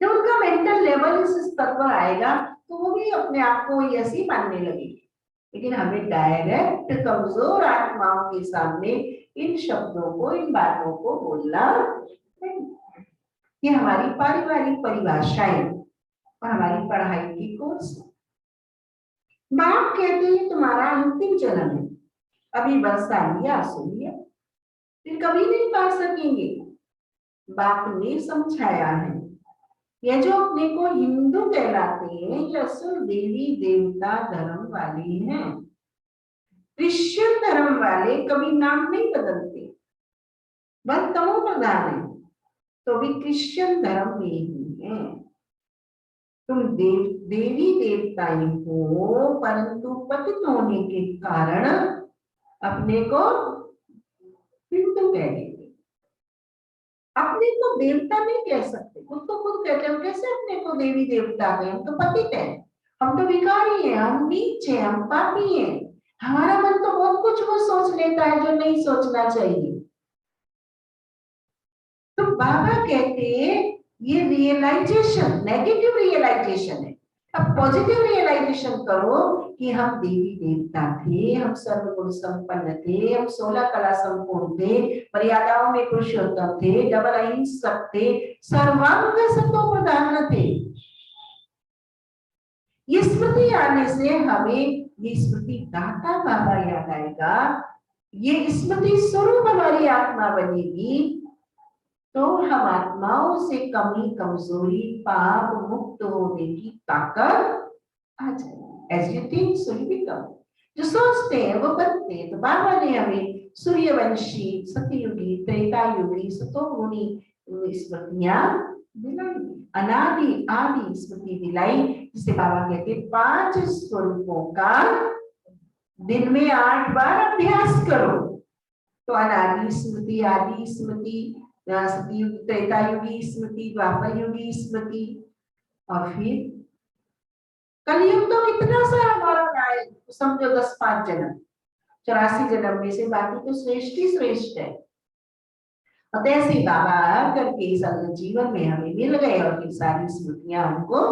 जब उनका मेंटल लेवल इस स्तर पर आएगा तो वो भी अपने आप को ऐसे ही मानने लगेगी। लेकिन हमें डायरेक्ट कमजोर आत्माओं के सामने इन शब्दों को, इन बातों को बोलना नहीं। ये हमारी पारिवारिक परिभाषाएं और हमारी पढ़ाई की कोर्स। बाप कहते हैं तुम्हारा अंतिम जन्म है, अभी वर्षा लिया सो लिया, फिर कभी नहीं पा सकेंगे। बाप ने समझाया है, ये जो अपने को हिंदू कहलाते हैं ये असल देवी देवता धर्म वाले हैं। क्रिश्चियन धर्म वाले कभी नाम नहीं बदलते, बस तमो प्रधान है तो भी क्रिश्चियन धर्म में ही है। तुम देवी देवताएं हो, परंतु पतित होने के कारण अपने को हिंदू कह देते। अपने को देवता नहीं कह सकते, खुद तो खुद कहते हैं कैसे अपने को देवी देवता कहें, हम तो पतित है, हम तो भिखारी हैं, हम नीच हैं, हम पापी हैं। हमारा मन तो बहुत कुछ वो सोच लेता है जो नहीं सोचना चाहिए। तो बाबा कहते ये रियलाइजेशन नेगेटिव रियलाइजेशन है। अब पॉजिटिव रियलाइजेशन करो कि हम देवी देवता थे, हम सर्वगुण संपन्न थे, हम 16 कला संपूर्ण थे, मर्यादाओं में पुरुषोत्तम थे, डबल अहिंसक थे, सर्वांग सतो प्रधान थे। ये स्मृति आने से हमें ये स्मृति दाता बाबा याद आएगा, ये स्मृति स्वरूप हमारी आत्मा बनेगी, तो हम आत्माओं से कमी कमजोरी पाप मुक्त होने की ताकत आ जाएगी। As you think so you become. जो सोचते हैं वो बनते हैं। तो बाबा ने हमें सूर्यवंशी, सतयुगी, त्रेतायुगी, सतोगुणी स्मृतियां दिलाई, अनादि आदि स्मृति दिलाई, जिसे बाबा कहते 5 स्वरूपों का दिन में 8 बार अभ्यास करो। तो अनादि स्मृति, आदि स्मृति, सतयुग त्रेतायुगी स्मृति, द्वापर युगी स्मृति, और फिर कलयुग तो कितना सा हमारा आए, समझो 10-5 जन्म, 84 जन्म में से बाकी तो श्रेष्ठ ही श्रेष्ठ है। और ऐसे बाबा करके इस जीवन में हमें मिल गए और फिर सारी स्मृतियां हमको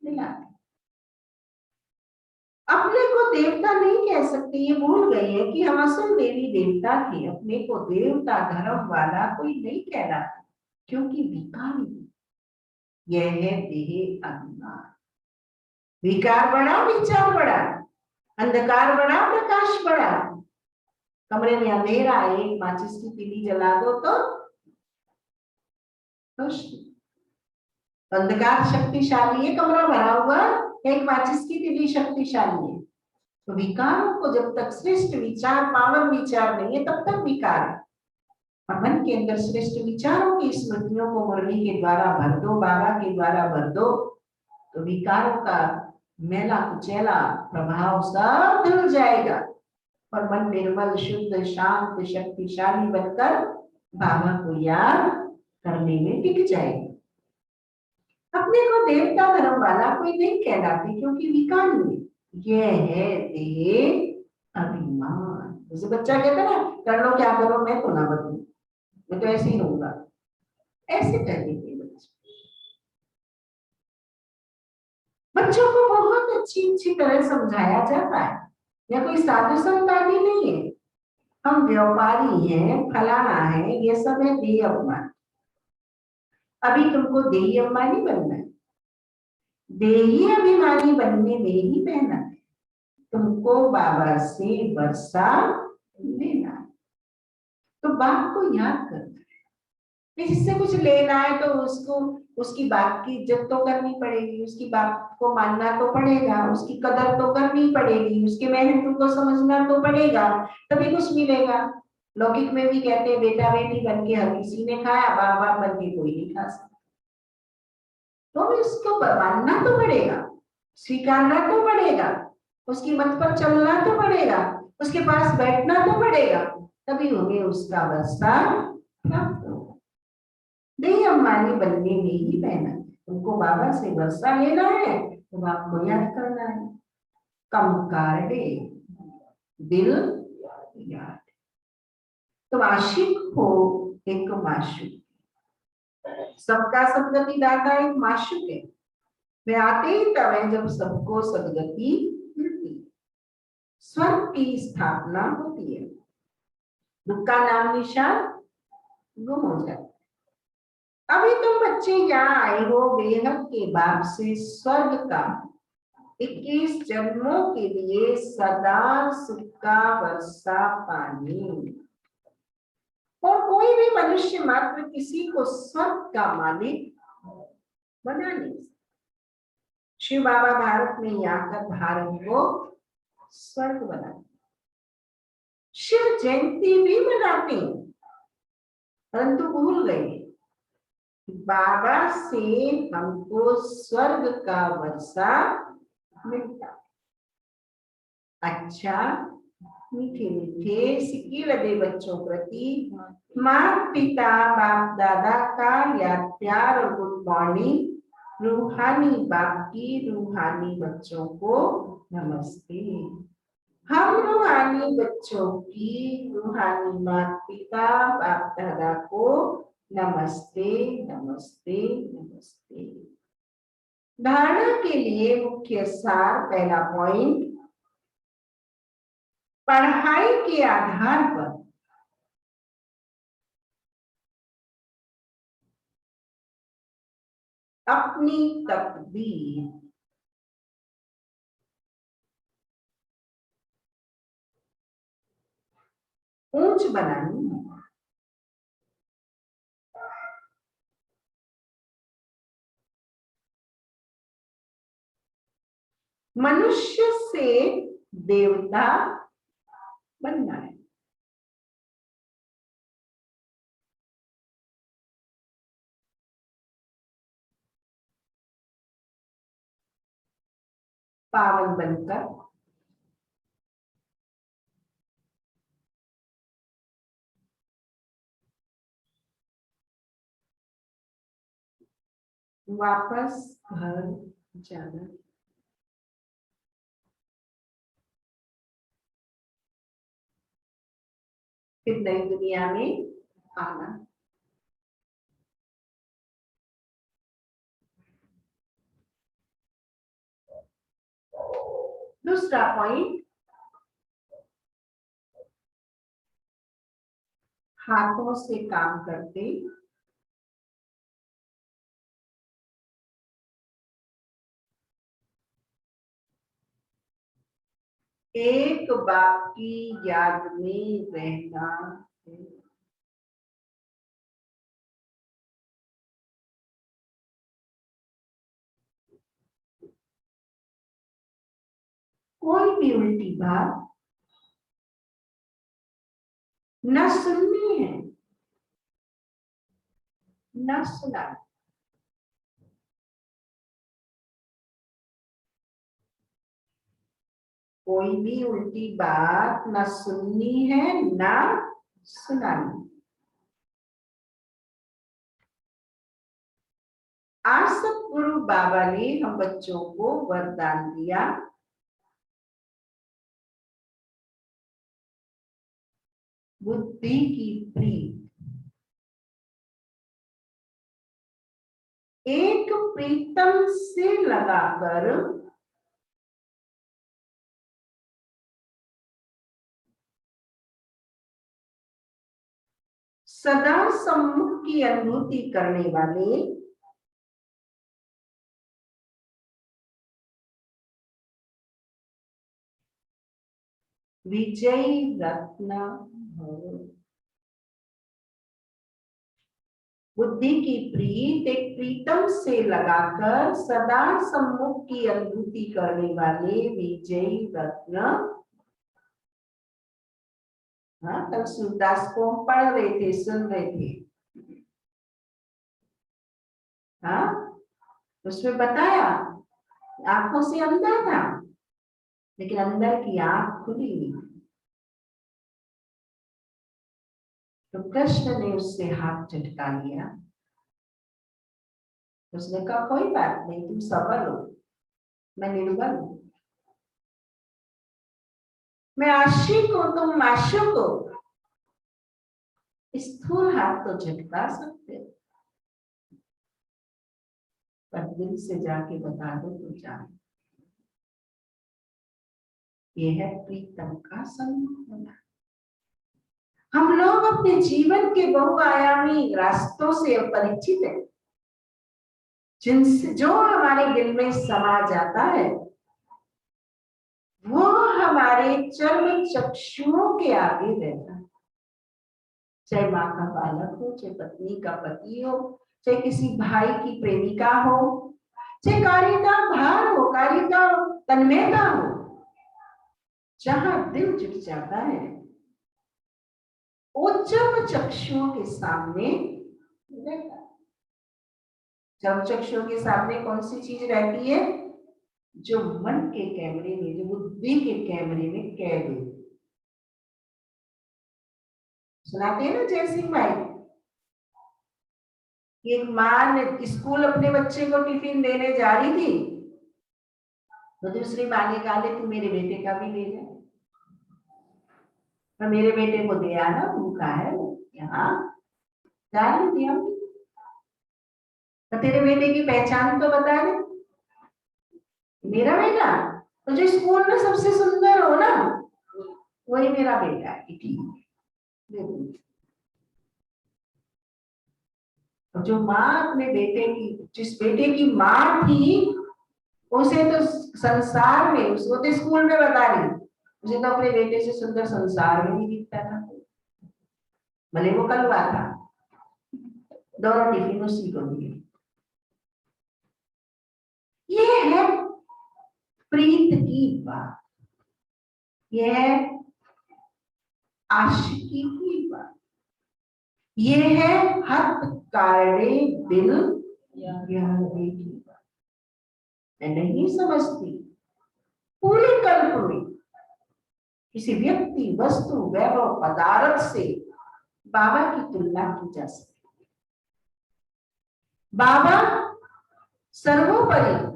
मिला। अपने को देवता नहीं कह सकते, ये भूल गए हैं कि हम असल देवी देवता थे। अपने को देवता धर्म वाला कोई नहीं कहलाता, क्योंकि विकारी यह है देह अभिमान। विकार बढ़ा, विचार बढ़ा, अंधकार बढ़ा, प्रकाश बढ़ा। कमरे में अंधेरा है, एक माचिस की तीली जला दो तो रोशनी। अंधकार शक्तिशाली है, कमरा भरा हुआ, एक माचिस की तीली शक्तिशाली है। तो विकारों को जब तक श्रेष्ठ विचार, पावन विचार नहीं है, तब तक विकार है। और मन के अंदर श्रेष्ठ विचारों की स्मृतियों को मुरली के द्वारा भर दो, बाबा के द्वारा भर दो, तो विकारों का मेला कुचैला प्रभाव सब धुल जाएगा और मन निर्मल, शुद्ध, शांत, शक्तिशाली बनकर बाबा को याद करने में टिक जाएगा। अपने को देवता धर्म वाला कोई नहीं कहलाते, क्योंकि विकार नहीं, ये है देह अभिमान। जैसे बच्चा कहता है ना, कर लो क्या करो, मैं तो ना बदलू, मैं तो ऐसे ही रहूंगा, ऐसे कर देते बच्चे। बच्चों को बहुत अच्छी तरह समझाया जाता है, या कोई साधु संत आदि नहीं है, हम व्यापारी हैं, फलाना है, ये सब है देह अभिमान। अभी तुमको देही अभिमानी बनना है, देही अभिमानी बनने में ही मेहनत है। तुमको बाबा से वर्षा लेना है, तो बाप को याद करना है। जिससे कुछ लेना है तो उसको, उसकी बात की इज्जत तो करनी पड़ेगी, उसकी बात को मानना तो पड़ेगा, उसकी कदर तो करनी पड़ेगी, उसके मेहनत को समझना तो पड़ेगा, तभी कुछ मिलेगा। लौकिक में भी कहते हैं बेटा बेटी बन के हर किसी ने खाया, बाप बाप बन के कोई नहीं खा सकता। तो भी उसको मानना तो पड़ेगा, स्वीकारना तो पड़ेगा, उसकी मत पर चलना तो पड़ेगा, उसके पास बैठना तो पड़ेगा, तभी हमें उसका वर्षा प्राप्त होगा। देह अभिमानी बनने में ही मेहनत है। तुमको बाबा से वर्षा लेना है तो बाप को याद करना है। कम कार्डे दिल याद। तुम आशिक हो एक माशूक, सबका सदगति दाता एक माशूक है। वे आते ही तब है जब सबको सदगति मिलती है, स्वर्ग की स्थापना होती है, दुख का नाम निशान गुम हो जाता है। अभी तुम बच्चे यहाँ आए हो बेहद के बाप से स्वर्ग का 21 जन्मों के लिए सदा सुख का वर्षा पानी। और कोई भी मनुष्य मात्र किसी को स्वर्ग का मालिक बना नहीं सकता। शिव बाबा भारत में आकर भारत को स्वर्ग बना, शिव जयंती भी मनाते हैं, परंतु भूल गए बाबा से हमको स्वर्ग का वर्षा मिलता। अच्छा, मीठे मीठे सिक्के लगे बच्चों प्रति माता पिता बाप दादा का याद प्यार और गुड मॉर्निंग। रूहानी बाप की रूहानी बच्चों को नमस्ते। हम रूहानी बच्चों की रूहानी माता पिता बाप दादा को नमस्ते नमस्ते नमस्ते। धारणा के लिए मुख्य सार, पहला पॉइंट, पढ़ाई के आधार पर अपनी तकदीर ऊंच बनानी है। मनुष्य से देवता बनना है। पावन बनकर वापस घर जाना। फिर नई दुनिया में आना। दूसरा पॉइंट, हाथों से काम करते एक बाप की याद में रहना है। कोई भी उल्टी बात न सुननी है, न सुनानी। कोई भी उल्टी बात न सुननी है, न सुनानी। आज सतगुरु बाबा ने हम बच्चों को वरदान दिया, बुद्धि की प्रीत। एक प्रीतम से लगाकर सदा सम्मुख की अनुभूति करने वाले विजयी रत्न भव। बुद्धि की प्रीत एक प्रीतम से लगाकर सदा सम्मुख की अनुभूति करने वाले विजयी रत्न। हाँ, कल सूरदास को हम पढ़ रहे थे, सुन रहे थे। हाँ, उसमें बताया आंखों से अंधा था, लेकिन अंदर की आंख खुली नहीं। तो कृष्ण ने उससे हाथ झटका लिया। उसने कहा कोई बात नहीं, तुम सबल हो, मैं निर्बल हूं। मैं आशिक हूं, तुम माशूक हो। स्थूल हाथ तो झटका सकते हो, पर दिल से जाके बता दो तो जाने। ये है प्रीतम का सम्मुख होना। हम लोग अपने जीवन के बहुआयामी रास्तों से अपरिचित हैं, जिनसे जो हमारे दिल में समा जाता है वो हमारे चर्म चक्षुओं के आगे रहता है। चाहे माँ का बालक हो, चाहे पत्नी का पति हो, चाहे किसी भाई की प्रेमिका हो, चाहे कार्य का भार हो, कार्य का तन्मयता हो, जहां दिल जुट जाता है वो चर्म चक्षुओं के सामने रहता है। चर्म चक्षुओं के सामने कौन सी चीज रहती है? जो मन के कैमरे में, जो बुद्धि के कैमरे में कैद है। सुनाते हैं ना जय सिंह भाई, एक माँ ने स्कूल अपने बच्चे को टिफिन देने जा रही थी, तो दूसरी माँ ने कहा तू मेरे बेटे का भी ले जा, तो मेरे बेटे को दे आना, भूखा है यहाँ जा रही थी हम। तो तेरे बेटे की पहचान तो बता दे। मेरा बेटा तो जो स्कूल में सबसे सुंदर हो ना, वही मेरा बेटा है। ठीक, जो माँ अपने बेटे की, जिस बेटे की माँ थी, उसे तो संसार में, उसको तो स्कूल में बता रही, उसे तो अपने बेटे से सुंदर संसार में नहीं दिखता था, भले वो कलवा था। दोनों टिफिन उसी को दिए। ये है प्रीत की बात, ये है आशिकी की बात, ये है हत कारणे दिल यादे की बात। मैं नहीं समझती पूरे कल्प में किसी व्यक्ति, वस्तु, वैभव, पदार्थ से बाबा की तुलना की जा सकती। बाबा सर्वोपरि,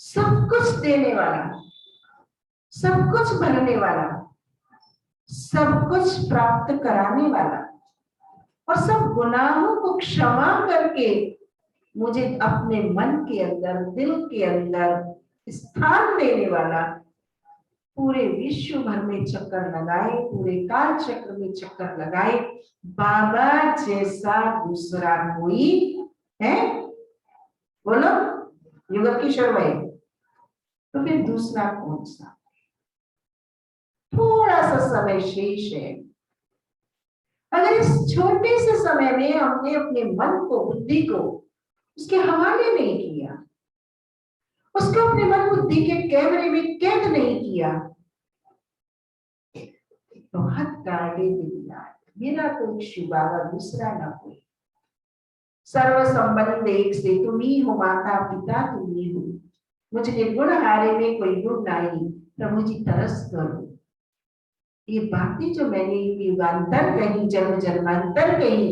सब कुछ देने वाला, सब कुछ भरने वाला, सब कुछ प्राप्त कराने वाला, और सब गुनाहों को क्षमा करके मुझे अपने मन के अंदर, दिल के अंदर स्थान देने वाला, पूरे विश्व भर में चक्कर लगाए, पूरे काल चक्र में चक्कर लगाए, बाबा जैसा दूसरा कोई है? बोलो युगल किशोर भाई, तो फिर दूसरा कौन सा? थोड़ा सा समय शेष है। अगर इस छोटे से समय में हमने अपने मन को, बुद्धि को उसके हवाले नहीं किया, उसको अपने मन बुद्धि के कैमरे में कैद नहीं किया, तो हद काटे दिया मेरा तो शिवावा दूसरा ना कोई। सर्व संबंध एक से, तुम ही हो माता पिता, तुम ही हो। मुझे निर्गुण हारे में कोई गुण नहीं, प्रभु जी तरस करो। ये बातें जो मैंने युगांतर कही, जन्म जन्मांतर कही,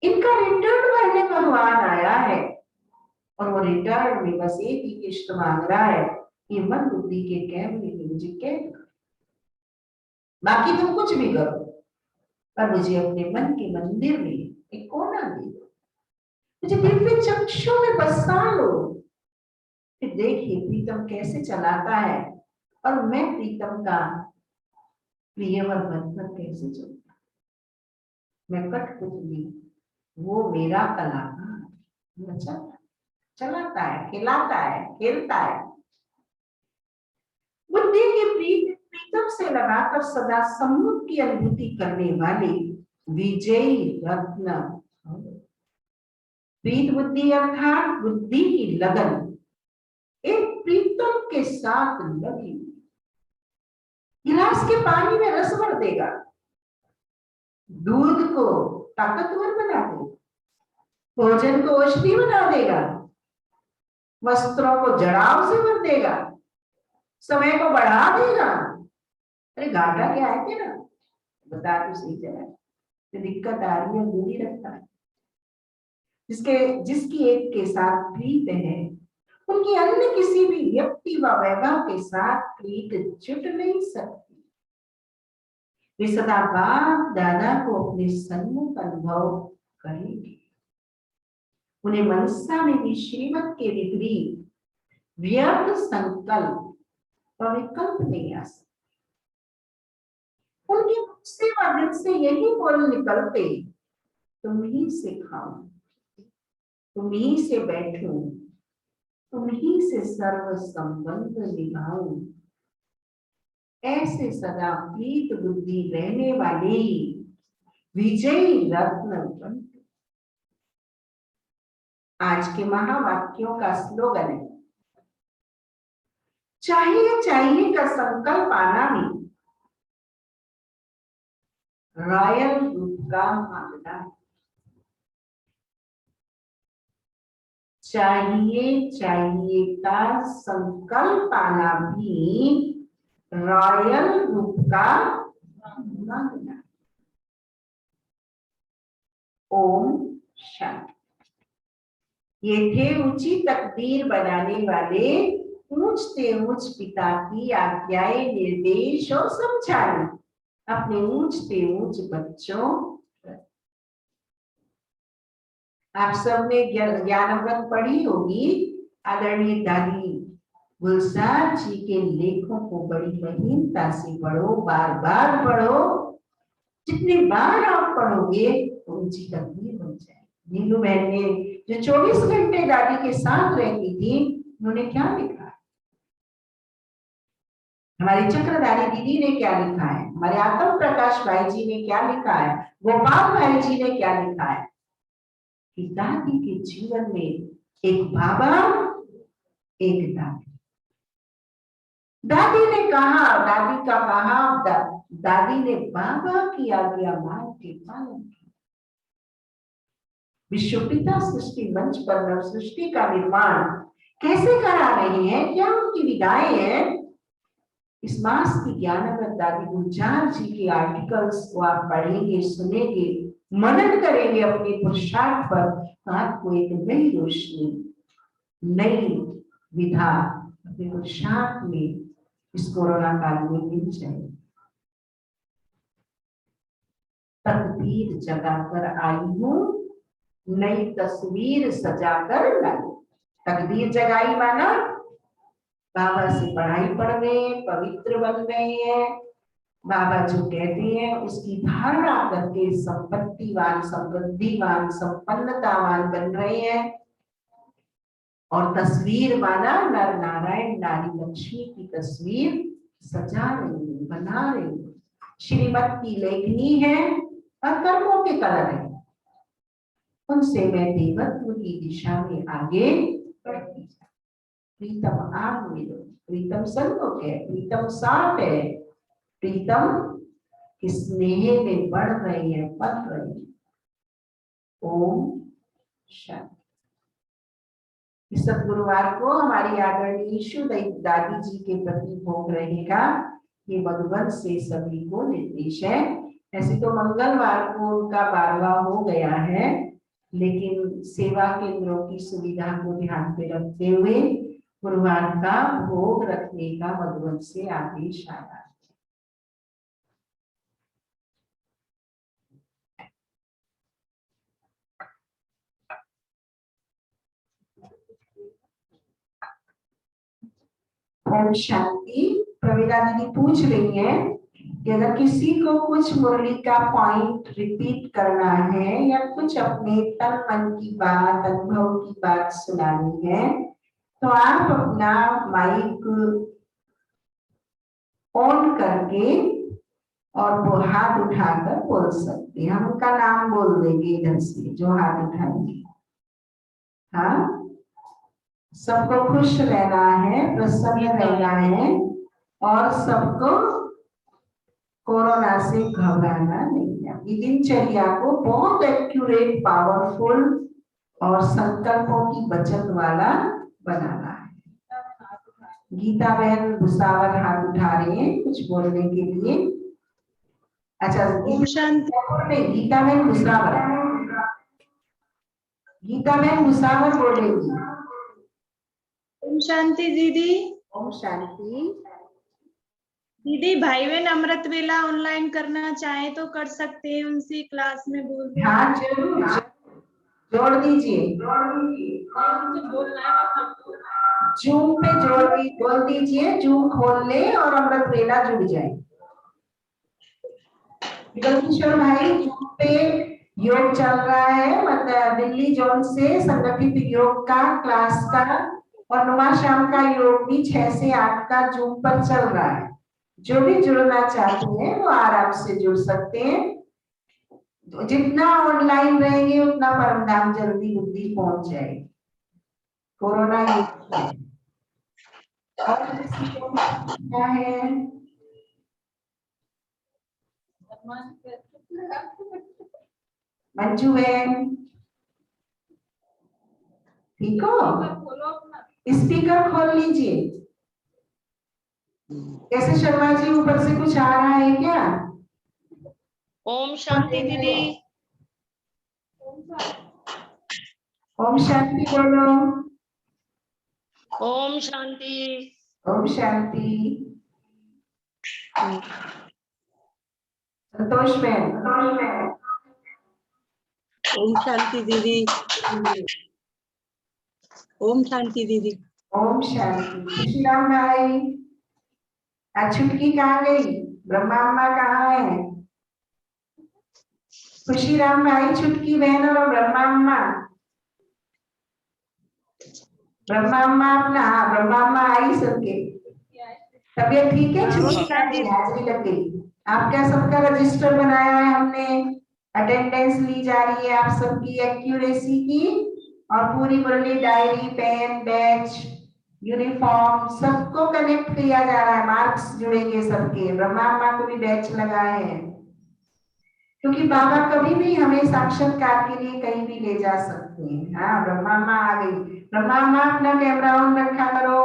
इनका रिटर्न भरने भगवान आया है। और वो रिटर्न में बस एक ही किस्त मांग रहा है कि मन बुद्धि के कैमरे में मुझे कैद करो। बाकी तुम कुछ भी करो, पर मुझे अपने मन के मंदिर में एक कोना दे दो, मुझे दिव्य चक्षु में बसा लो। फिर देखिए प्रीतम कैसे चलाता है और मैं प्रीतम का प्रियवर बनकर कैसे चलता। मैं कठपुतली, वो मेरा कलाकार, चलाता है, खिलाता है, खेलता है। बुद्धि की प्रीतम से लगाकर सदा सम्मुख की अनुभूति करने वाले विजयी रत्न। प्रीत बुद्धि अर्थात बुद्धि की लगन एक प्रीतम के साथ लगी। गिलास के पानी में रस भर देगा, दूध को ताकतवर बना देगा, भोजन को औषधि बना देगा, वस्त्रों को जड़ाव से भर देगा, समय को बढ़ा देगा। अरे घाटा क्या है तेरा, बता तो सही जरा। तो दिक्कत आ रही है, दूरी रखता है। जिसकी एक के साथ प्रीत है, उनकी अन्य किसी भी व्यक्ति व वैभव के साथ प्रीत जुट नहीं सकती। वे सदा बाप दादा को अपने सन्मुख अनुभव करेंगे। उन्हें मनसा में भी श्रीमत के विपरीत व्यर्थ संकल्प व विकल्प नहीं आ सकते। उनके मुख से व दिल से यही बोल निकलते, तुम ही से खाऊं, तुम ही से बैठूं, तुम ही से सर्व संबंध निभाऊं। ऐसे सदा प्रीत बुद्धि रहने वाले विजयी रत्न बनते। आज के महावाक्यों का स्लोगन है, चाहिए चाहिए का संकल्प आना भी रॉयल रूप का मामला है। चाहिए चाहिए का संकल्प आना भी रॉयल रूप का मामला। ओम शांति। ये थे ऊंची तकदीर बनाने वाले ऊंचते ऊंच पिता की आज्ञाएं, निर्देश और समझाने अपने ऊंचते ऊंच बच्चों। आप सबने ज्ञानवंत पढ़ी होगी। आदरणीय दादी गुलजार जी के लेखों को बड़ी गंभीरता से पढ़ो, बार बार पढ़ो। जितनी बार आप पढ़ोगे तो ऊंची तकदीर बन जाएगी। नीलू बहन ने जो 24 घंटे दादी के साथ रहती थी, उन्होंने क्या लिखा है? हमारी चक्रधारी दीदी ने क्या लिखा है? हमारे आत्म प्रकाश भाई जी ने क्या लिखा है? गोपाल भाई जी ने क्या लिखा है? कि दादी के जीवन में एक बाबा, एक दादी। दादी ने कहा, दादी का कहा, दादी ने बाबा की आज्ञा मान के पालन किया। विश्व पिता सृष्टि मंच पर नव सृष्टि का निर्माण कैसे करा रहे हैं, क्या उनकी विदाएं हैं? इस मास की ज्ञानवंत दादी गुलजार जी के आर्टिकल्स को आप पढ़ेंगे, सुनेंगे, मनन करेंगे अपने पुरुषार्थ पर, तो आपको एक नई रोशनी, नई विधा अपने पुरुषार्थ में इस कोरोना काल में मिल जाएगी। तकदीर जगाकर आई हूं, नई तस्वीर सजाकर लाई। तकदीर जगाई माना बाबा से पढ़ाई पढ़ रहे हैं, पवित्र बन रहे हैं। बाबा जो कहते हैं उसकी धारणा करके संपत्तिवान, समृद्धिवान, संपन्नतावान बन रहे हैं। और तस्वीर माना नर नारायण नारी लक्ष्मी की तस्वीर सजा रही हूँ, बना रही हूँ। श्रीमत की लेखनी है और कर्मों के कलर है, उनसे मैं देवत्व की दिशा में आगे बढ़ती जाऊं। प्रीतम आग मिलो, प्रीतम सन्मुख है, प्रीतम साथ है, प्रीतम कि स्नेह में बढ़ रही है, पल रही है। ओम शांति। इस सद्गुरुवार को हमारी आदरणीय ईशु दादी जी के प्रति भोग रहेगा, ये मधुबन से सभी को निर्देश है। ऐसे तो मंगलवार को उनका 12वां हो गया है, लेकिन सेवा केंद्रों की सुविधा को ध्यान में रखते हुए गुरुवार का भोग रखने का मधुबन से आदेश आया। ओम शांति। प्रवीणा दीदी पूछ रही है कि अगर किसी को कुछ मुरली का पॉइंट रिपीट करना है या कुछ अपने तन मन की बात, अनुभव की बात सुनानी है, तो आप अपना माइक ऑन करके और वो हाथ उठाकर बोल सकते हैं। हम उनका नाम बोल देंगे इधर से जो हाथ उठाएंगे। हाँ, सबको खुश रहना है, प्रसन्न रहना है और सबको कोरोना से घबराना नहीं है। ये दिनचर्या को बहुत एक्यूरेट, पावरफुल और संकल्पों की बचत वाला बनाना है। गीता बहन भुसावर हाथ उठा रहे हैं कुछ बोलने के लिए। अच्छा, गीता बहन भुसावर, गीता बहन भुसावर बोलेंगी।
ओम शांति दीदी।
ओम शांति
दीदी, भाई बहन अमृत वेला ऑनलाइन करना चाहे तो कर सकते हैं, उनसे क्लास में बोल दो।
हाँ जरूर, जोड़ दीजिए। जूम पे बोल दीजिए, जूम खोल ले और अमृत वेला जुड़ जाए। किशोर भाई, जूम पे योग चल रहा है, मतलब दिल्ली जोन से संगठित योग का क्लास का और नुमा शाम का योग भी 6 से 8 का जूम पर चल रहा है। जो भी जुड़ना चाहते हैं वो आराम से जुड़ सकते हैं। जितना ऑनलाइन रहेंगे उतना परम धाम जल्दी बुद्धि पहुंच जाएगी। कोरोना ये और किसी को क्या है? मंजू है, ठीक हो? स्पीकर खोल लीजिए। कैसे शर्मा जी, ऊपर से कुछ आ रहा है क्या?
ओम शांति दीदी।
ओम शांति बोलो।
ओम शांति।
ओम शांति। संतोष बहन।
ओम शांति दीदी। ओम शांति दीदी।
ओम शांति। खुशीराम भाई, छुटकी कहाँ गई? ब्रह्मा अम्मा कहाँ है? खुशीराम भाई, छुटकी बहन और ब्रह्मा अम्मा। ब्रह्मा अम्मा अपना, हाँ ब्रह्मा अम्मा आई सबके। तबीयत ठीक है? छुट्टी हाजिरी लग गई। आपका सबका रजिस्टर बनाया है हमने, अटेंडेंस ली जा रही है आप सबकी एक्यूरेसी की, और पूरी मुरली डायरी, पेन, बैच, यूनिफॉर्म सबको कनेक्ट किया जा रहा है। मार्क्स जुड़ेंगे सबके। ब्रह्मा अम्मा को भी बैच लगाए हैं, क्योंकि बाबा कभी भी हमें साक्षात्कार के लिए कहीं भी ले जा सकते हैं। हाँ, ब्रह्मा अम्मा आ गई। ब्रह्मा अम्मा अपना कैमरा ऑन रखा करो।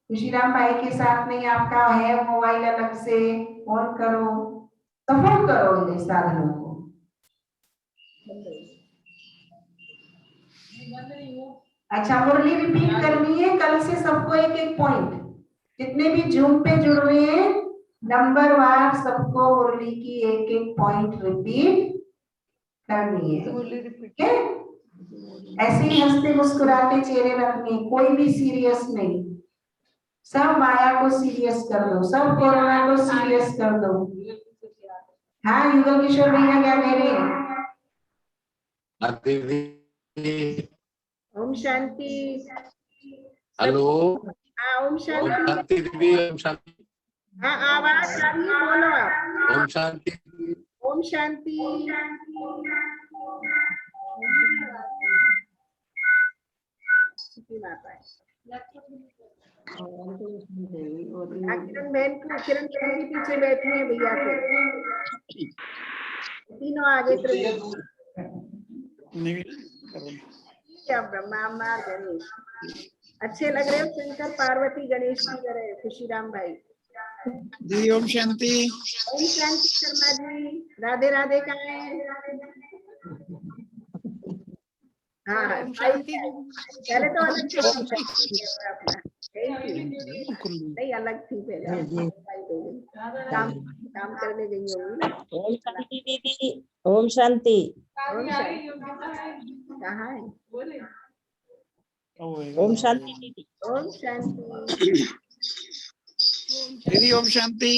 खुशीराम भाई के साथ नहीं, आपका है मोबाइल अलग से, ऑन करो, सपोर्ट करो इन साधनों को। अच्छा, मुरली रिपीट करनी है कल से सबको, एक एक पॉइंट। जितने भी जूम पे जुड़ रहे हैं, नंबर वार सबको मुरली की एक एक पॉइंट रिपीट करनी है। ऐसे ही हंसते मुस्कुराते चेहरे रखने, कोई भी सीरियस नहीं। सब माया को सीरियस कर दो, सब कोरोना को सीरियस कर दो। हाँ, युगल किशोर भैया क्या कह रहे हैं? ओम शांति।
हेलो।
हाँ ओम
ओम
शांति।
शांति दीदी। ओम शांति।
हाँ आवाज आ रही है, बोलो आप।
ओम शांति।
ओम शांति। किरण बहन के पीछे बैठी है भैया के, तीनों आगे क्या ब्रह्मा माँ गणेश अच्छे लग रहे हो। शंकर पार्वती गणेश की तरह। खुशीराम भाई
जी ओम शांति।
ओम शांति शर्मा जी। राधे राधे कहाँ है? हाँ हाँ पहले तो अलग थी अपना, नहीं अलग थी पहले। काम काम करने गई होंगी ना।
ओम शांति दीदी। ओम शांति।
कहाँ है?
ओम शांति दीदी।
ओम शांति
दीदी ओम शांति।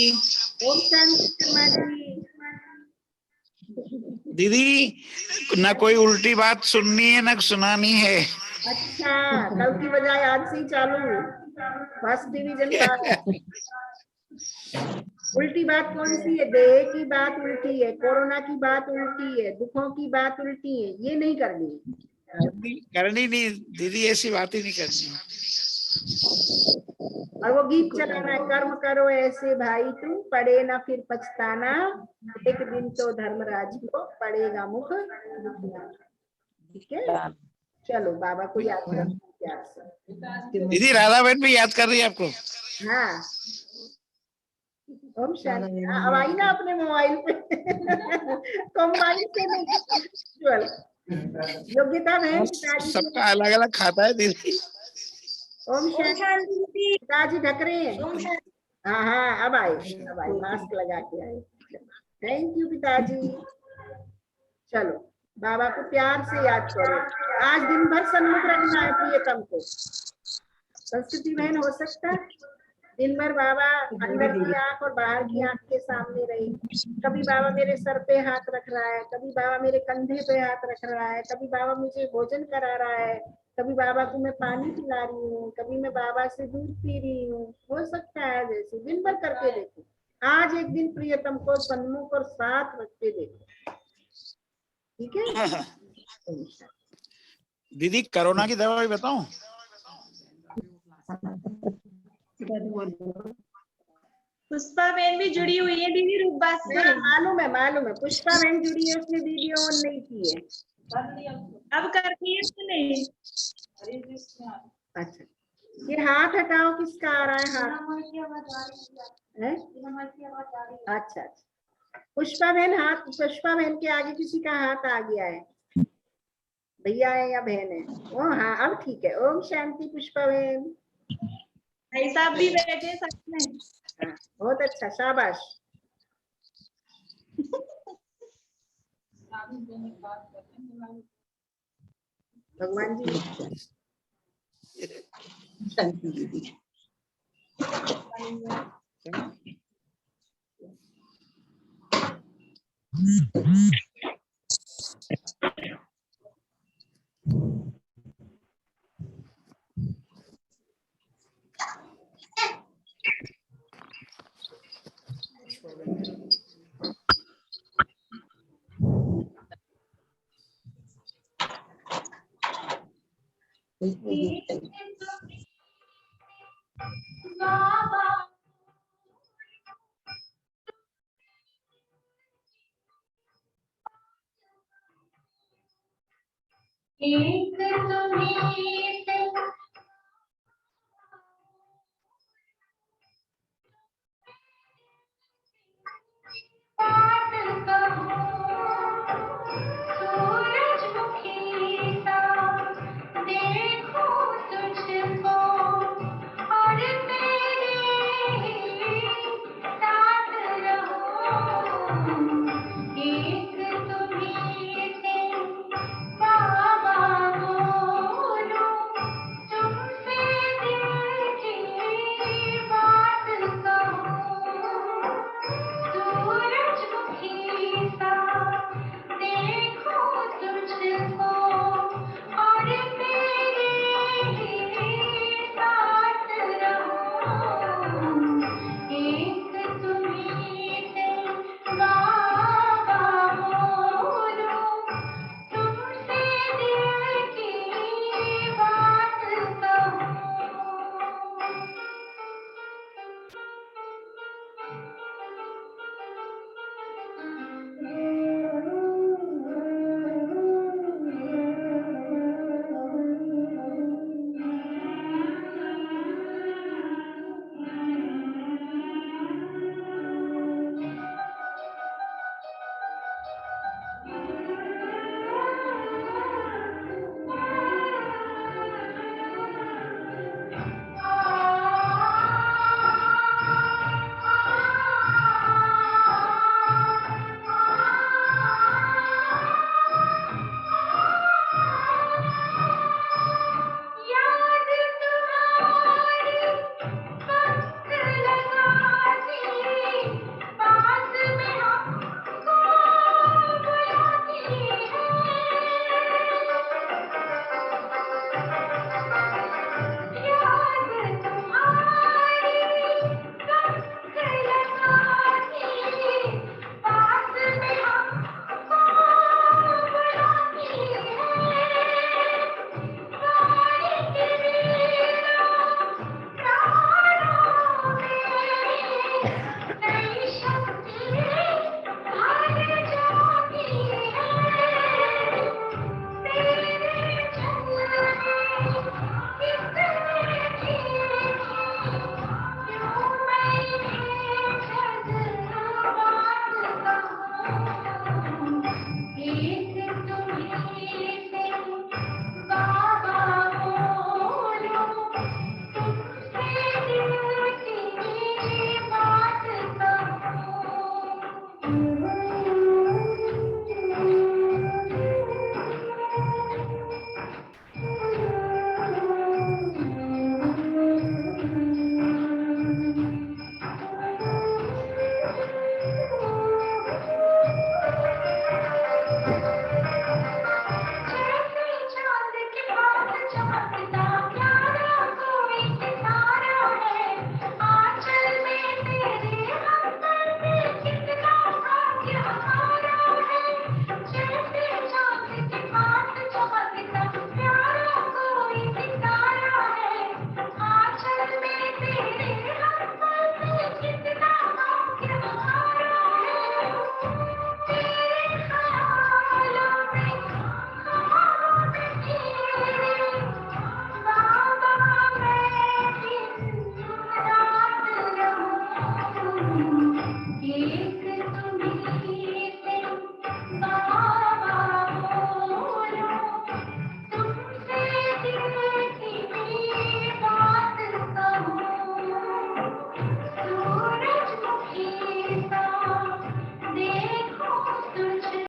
ओम शांति शर्मा जी।
दीदी ना कोई उल्टी बात सुननी है ना सुनानी है।
अच्छा कल की बजाय आज से ही चालू फर्स्ट डिवीजन का। उल्टी बात कौन सी है? देह की बात उल्टी है, कोरोना की बात उल्टी है, दुखों की बात उल्टी है, ये नहीं करनी।
करनी नहीं दीदी, ऐसी बात ही नहीं करनी।
और वो गीत चलाना है, कर्म करो ऐसे भाई तुम, पड़े ना फिर पछताना, एक दिन तो धर्मराज को पड़ेगा मुख। ठीक है चलो बाबा को याद करो प्यार से।
दीदी राधा बहन भी याद कर रही है आपको।
हाँ ओम शांति। अब आई ना अपने मोबाइल पे तो मोबाइल से नहीं। योग्यता बहन
सबका अलग अलग खाता है दीदी।
ओम शांति। पिताजी ढक रहे हैं। हाँ हाँ अब आई मास्क लगा के आए। थैंक यू पिताजी। चलो बाबा को प्यार से याद करो। आज दिन भर सन्मुख रखना है प्रियतम को। संस्कृति बहन हो सकता है दिन भर बाबा अंदर की आंख और बाहर की आंख के सामने रही। कभी बाबा मेरे सर पे हाथ रख रहा है, कभी बाबा मेरे कंधे पे हाथ रख रहा है, कभी बाबा मुझे भोजन करा रहा है, कभी बाबा को मैं पानी पिला रही हूँ, कभी मैं बाबा से दूध पी रही हूँ। हो सकता है जैसे दिन भर करके देखो। आज एक दिन प्रियतम को सन्मुख और साथ रख के देखो। ठीक है
दीदी कोरोना की दवाई बताऊं?
पुष्पा बहन भी जुड़ी हुई है दीदी रूपबाज से।
मालूम है पुष्पा बहन जुड़ी है, उसने वीडियो ऑन नहीं की है।
अब करनी है उसने।
अच्छा ये हाथ हटाओ, किसका आ रहा है हाथ? अच्छा अच्छा पुष्पा बहन के आगे किसी का हाथ आ गया है। भैया है या बहन है? ओ हाँ अब ठीक है। ओम शांति पुष्पा बहन।
भाई साहब भी बैठे साथ में।
हाँ, बहुत अच्छा शाबाश। भगवान जी
शांति दीदी।
एक तुम्हें